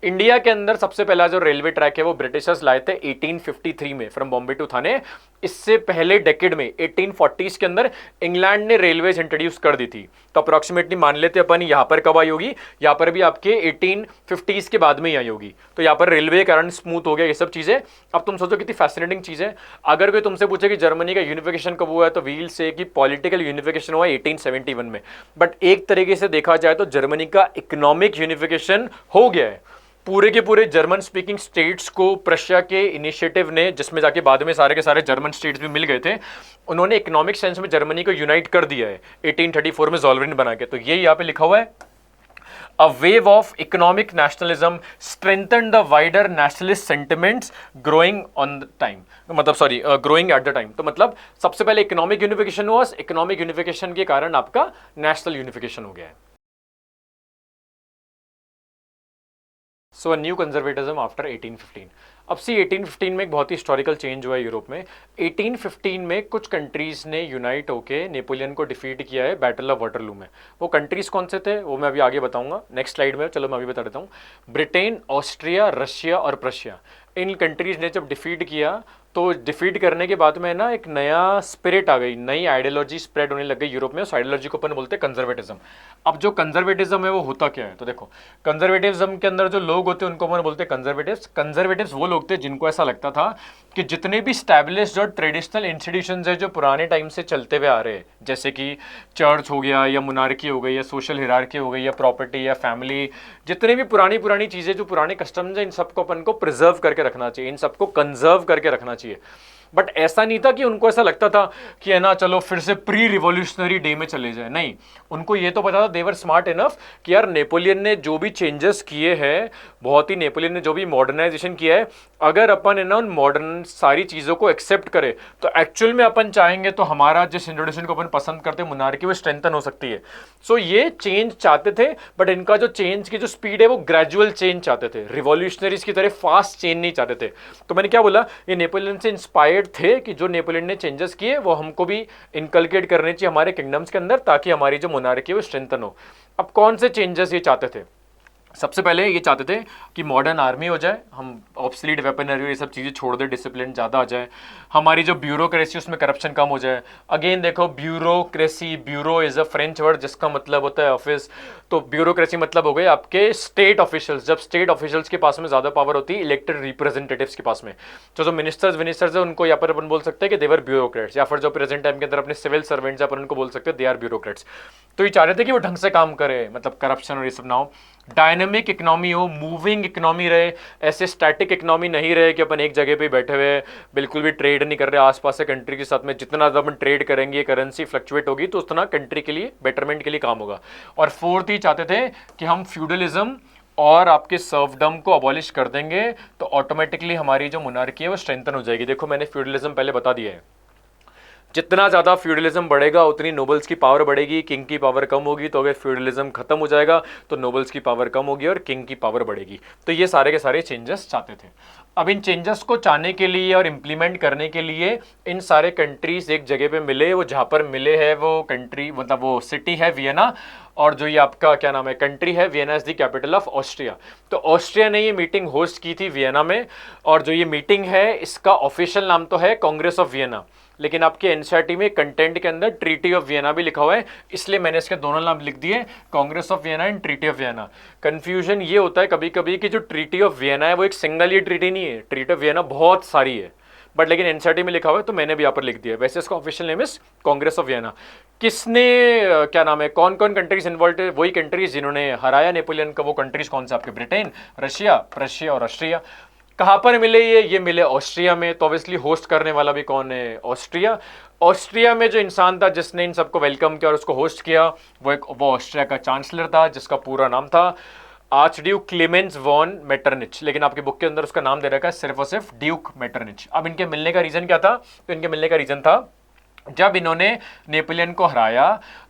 इंडिया के अंदर सबसे पहला जो रेलवे ट्रैक है वो ब्रिटिशर्स लाए थे 1853 में, फ्रॉम बॉम्बे टू थाने। इससे पहले डेकेड में 1840s के अंदर इंग्लैंड ने रेलवेज इंट्रोड्यूस कर दी थी। तो अप्रोक्सीमेटली मान लेते अपन यहां पर कब आई होगी? यहां पर भी आपके 1850s के बाद में ही आई होगी। तो यहां पर रेलवे के कारण स्मूथ हो गया ये सब चीजें। अब तुम सोचो कितनी फैसिनेटिंग चीज है। अगर कोई तुमसे पूछे कि जर्मनी का यूनिफिकेशन कब हुआ है, तो व्हील से कि पॉलिटिकल यूनिफिकेशन हुआ 1871 में। बट एक तरीके से देखा जाए तो जर्मनी का इकोनॉमिक यूनिफिकेशन हो गया है। पूरे के पूरे जर्मन स्पीकिंग स्टेट्स को प्रशिया के इनिशिएटिव ने, जिसमें जाके बाद में सारे के सारे जर्मन स्टेट्स भी मिल गए थे, उन्होंने इकोनॉमिक सेंस में जर्मनी को यूनाइट कर दिया है 1834 में ज़ोल्वेरन बना के। तो ये यहाँ पे लिखा हुआ है, A wave of economic nationalism strengthened the wider nationalist sentiments growing on the time. मतलब sorry, growing at the time. तो मतलब सबसे पहले इकोनॉमिक यूनिफिकेशन हुआ, इकोनॉमिक यूनिफिकेशन के कारण आपका नेशनल यूनिफिकेशन हो गया है। So new conservatism after 1815। अब सी 1815 में एक बहुत ही हिस्टोरिकल चेंज हुआ है यूरोप में। 1815 में कुछ कंट्रीज ने यूनाइट होकर नेपोलियन को डिफीट किया है बैटल ऑफ वाटरलू में। वो कंट्रीज कौन से थे वो मैं अभी आगे बताऊंगा नेक्स्ट स्लाइड में। चलो मैं अभी बता देता हूँ। ब्रिटेन, ऑस्ट्रिया, रशिया और प्रशिया, इन कंट्रीज ने जब डिफीट किया तो डिफीट करने के बाद में ना एक नया स्पिरिट आ गई, नई आइडियोलॉजी स्प्रेड होने लग गई यूरोप में। उस आइडियोलॉजी को अपन बोलते हैं कंजर्वेटिज्म। अब जो कंजर्वेटिज्म है वो होता क्या है? तो देखो, कंजर्वेटिज्म के अंदर जो लोग होते हैं उनको अपन बोलते हैं कंजर्वेटिव्स। कंजर्वेटिव्स वो लोग थे जिनको ऐसा लगता था कि जितने भी स्टैब्लिश्ड और ट्रेडिशनल इंस्टीट्यूशंस है जो पुराने टाइम से चलते हुए आ रहे हैं, जैसे कि चर्च हो गया या मोनार्की हो गई या सोशल हिरार्की हो गई या प्रॉपर्टी या फैमिली, जितने भी पुरानी पुरानी चीज़ें जो पुराने कस्टम्स हैं, इन सबको अपन को प्रिजर्व करके रखना चाहिए, इन सबको कंजर्व करके रखना चाहिए। बट ऐसा नहीं था कि उनको ऐसा लगता था कि है ना चलो फिर से प्री रिवॉल्यूशनरी डे में चले जाए। नहीं, उनको ये तो पता था, देवर स्मार्ट इनफ कि यार नेपोलियन ने जो भी चेंजेस किए हैं, बहुत ही नेपोलियन ने जो भी मॉडर्नाइजेशन किया है, अगर अपन है ना उन मॉडर्न सारी चीज़ों को एक्सेप्ट करें तो एक्चुअल में अपन चाहेंगे तो हमारा जिस इंस्टीट्यूशन को अपन पसंद करते हैं मोनार्की, वो स्ट्रेंथन हो सकती है। सो ये चेंज चाहते थे, बट इनका जो चेंज की जो स्पीड है वो ग्रेजुअल चेंज चाहते थे, रिवॉल्यूशनरीज की तरह फास्ट चेंज नहीं चाहते थे। तो मैंने क्या बोला, ये नेपोलियन से इंस्पायर्ड थे कि जो नेपोलियन ने चेंजेस किए वो हमको भी इनकलकेट करने चाहिए हमारे किंगडम्स के अंदर, ताकि हमारी जो मोनार्की है वो स्ट्रेंथन हो। अब कौन से चेंजेस ये चाहते थे? सबसे पहले ये चाहते थे कि मॉडर्न आर्मी हो जाए, हम ऑब्सलीट वेपनरी ये सब चीज़ें छोड़ दें, डिसिप्लिन ज़्यादा आ जाए, हमारी जो ब्यूरोक्रेसी उसमें करप्शन कम हो जाए। अगेन देखो, bureaucracy, bureau is a French word जिसका मतलब होता है ऑफिस। तो ब्यूरोक्रेसी मतलब हो गए आपके स्टेट ऑफिशियल्स। जब स्टेट ऑफिशियल्स के पास में ज़्यादा पावर होती है इलेक्टेड रिप्रेजेंटेटिव्स के पास में, तो जो मिनिस्टर्स है उनको यहाँ पर अपन बोल सकते हैं कि देवर ब्यूरोक्रेट्स, या फिर जो प्रेजेंट टाइम के अंदर अपने सिविल सर्वेंट्स अपन उनको बोल सकते हैं दे आर ब्यूरोक्रेट्स। तो ये चाह रहे थे कि वो ढंग से काम करे, मतलब करप्शन और ये सब ना हो, डायनेमिक इकोनॉमी हो, मूविंग इकोनॉमी रहे, ऐसे स्टैटिक इकोनॉमी नहीं रहे कि अपन एक जगह पे बैठे हुए बिल्कुल भी ट्रेड नहीं कर रहे आसपास से कंट्री के साथ में। जितना ज़्यादा अपन ट्रेड करेंगे, करेंसी फ्लक्चुएट होगी तो उतना कंट्री के लिए बेटरमेंट के लिए काम होगा। और फोर्थ ही चाहते थे कि हम फ्यूडलिज्म और आपके सर्वडम को अबॉलिश कर देंगे, तो ऑटोमेटिकली हमारी जो मोनार्की है वो स्ट्रेंथन हो जाएगी। देखो मैंने फ्यूडलिज्म पहले बता दिया है, जितना ज़्यादा फ्यूडलिज्म बढ़ेगा उतनी नोबल्स की पावर बढ़ेगी, किंग की पावर कम होगी। तो अगर फ्यूडलिज्म खत्म हो जाएगा तो नोबल्स की पावर कम होगी और किंग की पावर बढ़ेगी। तो ये सारे के सारे चेंजेस चाहते थे। अब इन चेंजेस को चाहने के लिए और इम्प्लीमेंट करने के लिए इन सारे कंट्रीज एक जगह पे मिले। वो जहाँ पर मिले हैं वो कंट्री मतलब वो सिटी है वियना, और जो ये आपका क्या नाम है कंट्री है, Vienna is the capital of Austria. तो ऑस्ट्रिया ने ये मीटिंग होस्ट की थी वियना में, और जो ये मीटिंग है इसका ऑफिशियल नाम तो है कांग्रेस ऑफ वियना, लेकिन आपके एनसीईआरटी में कंटेंट के अंदर ट्रीटी ऑफ वियना भी लिखा हुआ है, इसलिए मैंने इसके दोनों नाम लिख दिए, Congress of Vienna and treaty of Vienna. Confusion ये होता है कभी कभी कि जो ट्रीटी ऑफ वियना है वो एक सिंगल ये ट्रीटी नहीं है, ट्रीटी ऑफ वियना बहुत सारी है, बट लेकिन एनसीईआरटी में लिखा हुआ है तो मैंने भी यहाँ पर लिख दिया। वैसे इसका official name is Congress of Vienna. किसने क्या नाम है कौन कौन कंट्रीज इन्वॉल्व है, वही कंट्रीज जिन्होंने हराया नेपोलियन का। वो कंट्रीज कौन से आपके, ब्रिटेन, रशिया, प्रशिया और ऑस्ट्रिया। कहाँ पर मिले ये मिले ऑस्ट्रिया में। तो ऑब्वियसली होस्ट करने वाला भी कौन है, ऑस्ट्रिया। ऑस्ट्रिया में जो इंसान था जिसने इन सबको वेलकम किया और उसको होस्ट किया वो ऑस्ट्रिया का चांसलर था, जिसका पूरा नाम था आर्चड्यूक क्लेमेंस वॉन मेटरनिच, लेकिन आपकी बुक के अंदर उसका नाम दे रखा है सिर्फ और सिर्फ ड्यूक मेटरनिच। अब इनके मिलने का रीजन क्या था, तो इनके मिलने का रीजन था जब इन्होंने नेपोलियन को हराया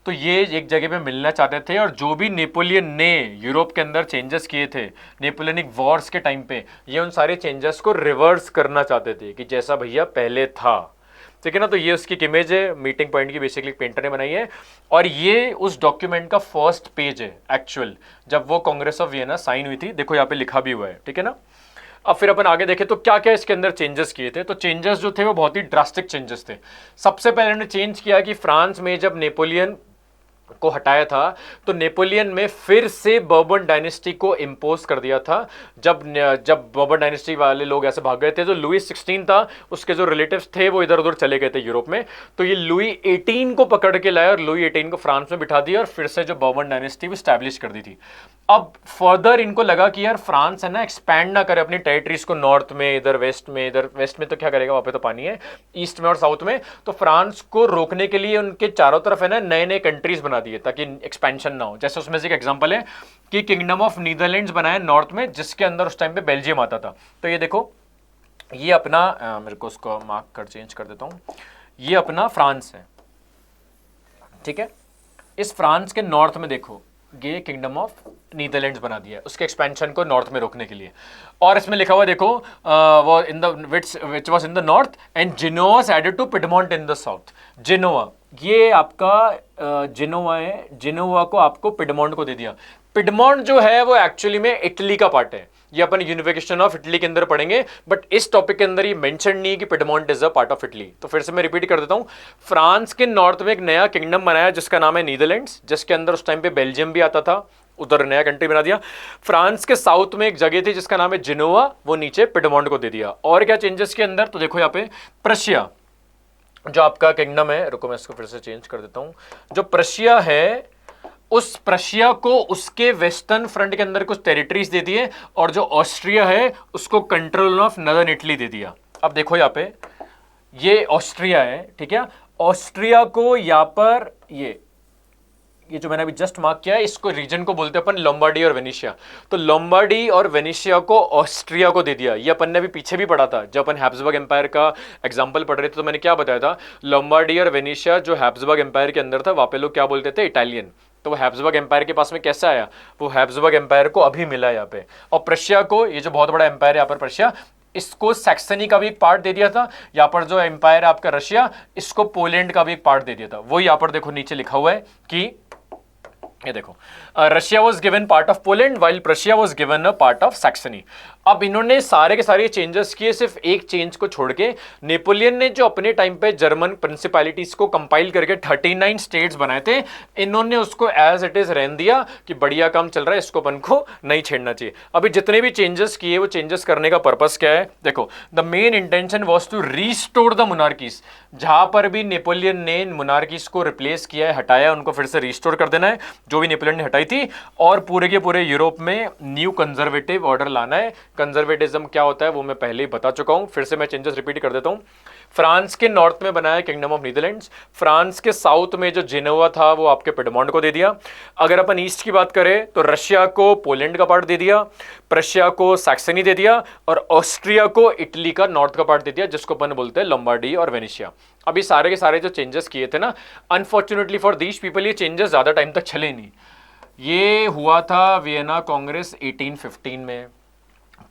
तो ये एक जगह पे मिलना चाहते थे, और जो भी नेपोलियन ने यूरोप के अंदर चेंजेस किए थे नेपोलियनिक वॉर्स के टाइम पे, ये उन सारे चेंजेस को रिवर्स करना चाहते थे कि जैसा भैया पहले था, ठीक है ना। तो ये उसकी इमेज है, मीटिंग पॉइंट की बेसिकली पेंटर ने बनाई है, और ये उस डॉक्यूमेंट का फर्स्ट पेज है एक्चुअल, जब वो कांग्रेस ऑफ वियना साइन हुई थी। देखो यहाँ पे लिखा भी हुआ है, ठीक है ना। अब फिर अपन आगे देखें तो क्या क्या इसके अंदर चेंजेस किए थे। तो चेंजेस जो थे वो बहुत ही ड्रास्टिक चेंजेस थे। सबसे पहले ने चेंज किया कि फ्रांस में जब नेपोलियन को हटाया था तो नेपोलियन में फिर से बर्बन डायनेस्टी को इम्पोज कर दिया था। जब बर्बन डायनेस्टी वाले लोग ऐसे भाग गए थे, जो लुई 16 था उसके जो रिलेटिव्स थे वो इधर उधर चले गए थे यूरोप में, तो ये लुई 18 को पकड़ के लाया और लुई 18 को फ्रांस में बिठा दिया और फिर से जो बर्बन डायनेस्टी वो स्टैब्लिश कर दी थी। अब फर्दर इनको लगा कि यार फ्रांस है ना एक्सपैंड ना करे अपनी टेरिटरीज को नॉर्थ में, इधर वेस्ट में तो क्या करेगा, वहां पे तो पानी है, ईस्ट में और साउथ में। तो फ्रांस को रोकने के लिए उनके चारों तरफ है ना नए नए कंट्रीज बना दिए ताकि एक्सपेंशन ना हो। जैसे उसमें से एक एग्जांपल है कि किंगडम ऑफ नीदरलैंड्स बनाया नॉर्थ में, जिसके अंदर उस टाइम पे बेल्जियम आता था। तो ये देखो ये अपना मेरे को उसको मार्क कर चेंज कर देता हूं, ये अपना फ्रांस है, ठीक है। इस फ्रांस के नॉर्थ में देखो ये किंगडम ऑफ नीदरलैंड्स बना दिया है उसके एक्सपेंशन को नॉर्थ में रोकने के लिए। और इसमें लिखा हुआ देखो वो in the which was in the north and Genoa was added to Piedmont in the south. Genoa ये आपका जिनोवा है, जिनोवा को आपको पिडमोंट को दे दिया। पिडमोंट जो है वो एक्चुअली में इटली का पार्ट है, ये अपन यूनिफिकेशन ऑफ इटली के अंदर पढ़ेंगे, बट इस टॉपिक के अंदर ये मेंशन नहीं है कि Piedmont is a part of Italy. तो फिर से मैं रिपीट कर देता हूं, फ्रांस के नॉर्थ में एक नया किंगडम बनाया जिसका नाम है नीदरलैंड्स, जिसके अंदर उस टाइम पे बेल्जियम भी आता था, उधर नया कंट्री बना दिया। फ्रांस के साउथ में एक जगह थी जिसका नाम है जिनोवा, वो नीचे पिडमोंट को दे दिया। और क्या चेंजेस के अंदर, तो देखो यहाँ पे प्रशिया जो आपका किंगडम है, रुको मैं इसको फिर से चेंज कर देता हूं, जो प्रशिया है उस प्रशिया को उसके वेस्टर्न फ्रंट के अंदर कुछ टेरिटरीज दे दिए, और जो ऑस्ट्रिया है उसको कंट्रोल ऑफ नदर्न इटली दे दिया। अब देखो यहाँ पे ये ऑस्ट्रिया है, ठीक है। ऑस्ट्रिया को यहाँ पर ये जो मैंने अभी जस्ट मार्क किया है इसको रीजन को बोलते हैं अपन लोम्बार्डी और वेनिशिया। तो लोम्बार्डी और वेनिशिया को ऑस्ट्रिया को दे दिया। ये अपन ने अभी पीछे भी पढ़ा था जब अपन हैब्सबर्ग एम्पायर का एग्जांपल पढ़ रहे थे, तो मैंने क्या बताया था, लोम्बार्डी और वेनिशिया जो हैब्सबर्ग एम्पायर के अंदर था वहां पे लोग क्या बोलते थे, इटालियन। तो वो हैब्सबर्ग एम्पायर के पास में कैसे आया, वो हैब्सबर्ग एम्पायर को अभी मिला यहाँ पे। और प्रशिया को, ये जो बहुत बड़ा एम्पायर है यहाँ पर प्रशिया, इसको सैक्सनी का भी एक पार्ट दे दिया था। यहाँ पर जो एम्पायर है आपका रशिया, इसको पोलैंड का भी एक पार्ट दे दिया था। वो यहाँ पर देखो नीचे लिखा हुआ है कि ये देखो Russia was given part of Poland while Prussia was given a part of Saxony. अब इन्होंने सारे के सारे चेंजेस किए, सिर्फ एक चेंज को छोड़ के। नेपोलियन ने जो अपने टाइम पे जर्मन प्रिंसिपैलिटीज को कंपाइल करके 39 स्टेट्स बनाए थे, इन्होंने उसको एज इट इज रहने दिया कि बढ़िया काम चल रहा है, इसको अपन को नहीं छेड़ना चाहिए। अभी जितने भी चेंजेस किए वो चेंजेस करने का पर्पस क्या है, देखो the main intention was to restore the monarchies. जहां पर भी नेपोलियन ने मोनार्कीज को रिप्लेस किया है, हटाया, उनको फिर से रिस्टोर कर देना है जो भी नेपोलियन ने हटाई थी, और पूरे के पूरे यूरोप में न्यू कंजर्वेटिव ऑर्डर लाना है। कंजर्वेटिज्म क्या होता है वो मैं पहले ही बता चुका हूं, फिर से मैं चेंजेस रिपीट कर देता हूं। फ्रांस के नॉर्थ में बनाया किंगडम ऑफ नीदरलैंड्स, फ्रांस के साउथ में जो जेनोवा था वो आपके पिडमॉन्ट को दे दिया। अगर अपन ईस्ट की बात करें तो रशिया को पोलैंड का पार्ट दे दिया, प्रशिया को सैक्सनी दे दिया और ऑस्ट्रिया को इटली का नॉर्थ का पार्ट दे दिया, जिसको अपन बोलते हैं लंबार्डी और वेनेशिया। अभी सारे के सारे जो चेंजेस किए थे ना, अनफॉर्चुनेटली फॉर दीज पीपल ये चेंजेस ज्यादा टाइम तक चले नहीं। ये हुआ था वियना कांग्रेस 1815 में,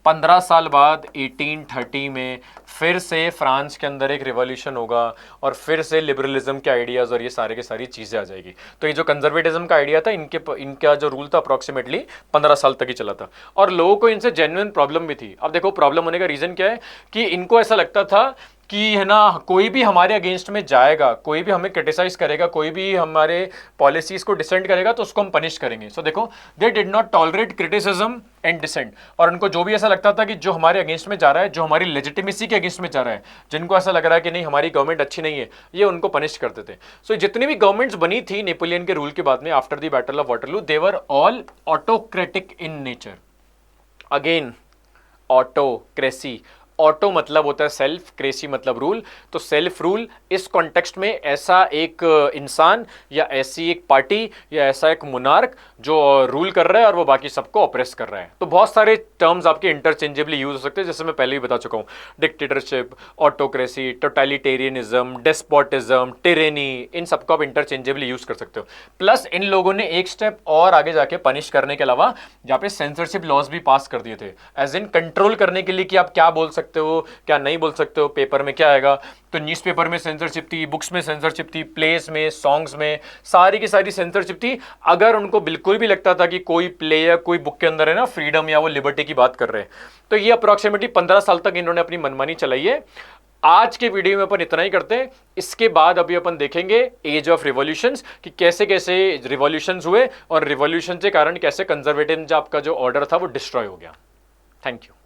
15 साल बाद 1830 में फिर से फ्रांस के अंदर एक रिवॉल्यूशन होगा और फिर से लिबरलिज्म के आइडियाज़ और ये सारे के सारी चीज़ें आ जाएगी। तो ये जो कंजर्वेटिज्म का आइडिया था, इनका जो रूल था अप्रॉक्सीमेटली 15 साल तक ही चला था और लोगों को इनसे जेन्युइन प्रॉब्लम भी थी। अब देखो प्रॉब्लम होने का रीज़न क्या है कि इनको ऐसा लगता था कि है ना, कोई भी हमारे अगेंस्ट में जाएगा, कोई भी हमें क्रिटिसाइज करेगा, कोई भी हमारे पॉलिसीज को डिसेंट करेगा तो उसको हम पनिश करेंगे। सो देखो, they did not tolerate criticism and dissent. और उनको जो भी ऐसा लगता था कि जो हमारे अगेंस्ट में जा रहा है, जो हमारी लेजिटिमेसी के अगेंस्ट में जा रहा है, जिनको ऐसा लग रहा है कि नहीं हमारी गवर्नमेंट अच्छी नहीं है, ये उनको पनिश करते थे। सो जितनी भी गवर्नमेंट्स बनी थी नेपोलियन के रूल के बाद में after the battle of Waterloo, they were all autocratic in nature. Again autocracy, auto मतलब होता है सेल्फ, क्रेसी मतलब रूल। तो सेल्फ रूल इस कॉन्टेक्स्ट में ऐसा एक इंसान या ऐसी एक पार्टी या ऐसा एक मोनार्क जो रूल कर रहा है और वो बाकी सबको ऑप्रेस कर रहा है। तो बहुत सारे टर्म्स आपके इंटरचेंजेबली यूज हो सकते हैं, जैसे मैं पहले ही बता चुका हूँ, dictatorship, autocracy, totalitarianism, despotism, tyranny, इन सबको आप इंटरचेंजेबली यूज कर सकते हो। प्लस इन लोगों ने एक स्टेप और आगे जाके पनिश करने के अलावा यहाँ पे सेंसरशिप लॉज भी पास कर दिए थे, एज इन कंट्रोल करने के लिए कि आप क्या बोल सकते हो, क्या नहीं बोल सकते हो, पेपर में क्या आएगा। तो न्यूज़पेपर में सेंसरशिप थी, बुक्स में सेंसरशिप थी, प्लेस में, सॉन्ग्स में, सारी की सारी सेंसरशिप थी। अगर उनको बिल्कुल भी लगता था कि कोई प्ले या कोई बुक के अंदर है ना फ्रीडम या वो लिबर्टी की बात कर रहे हैं, तो ये अप्रॉक्सीमेटली 15 साल तक इन्होंने अपनी मनमानी चलाई है। आज के वीडियो में अपन इतना ही करते हैं। इसके बाद अभी अपन देखेंगे एज ऑफ रिवॉल्यूशंस, कि कैसे कैसे रिवॉल्यूशंस हुए और रिवॉल्यूशन के कारण कैसे कंजर्वेटिव आपका जो ऑर्डर था वो डिस्ट्रॉय हो गया। Thank you.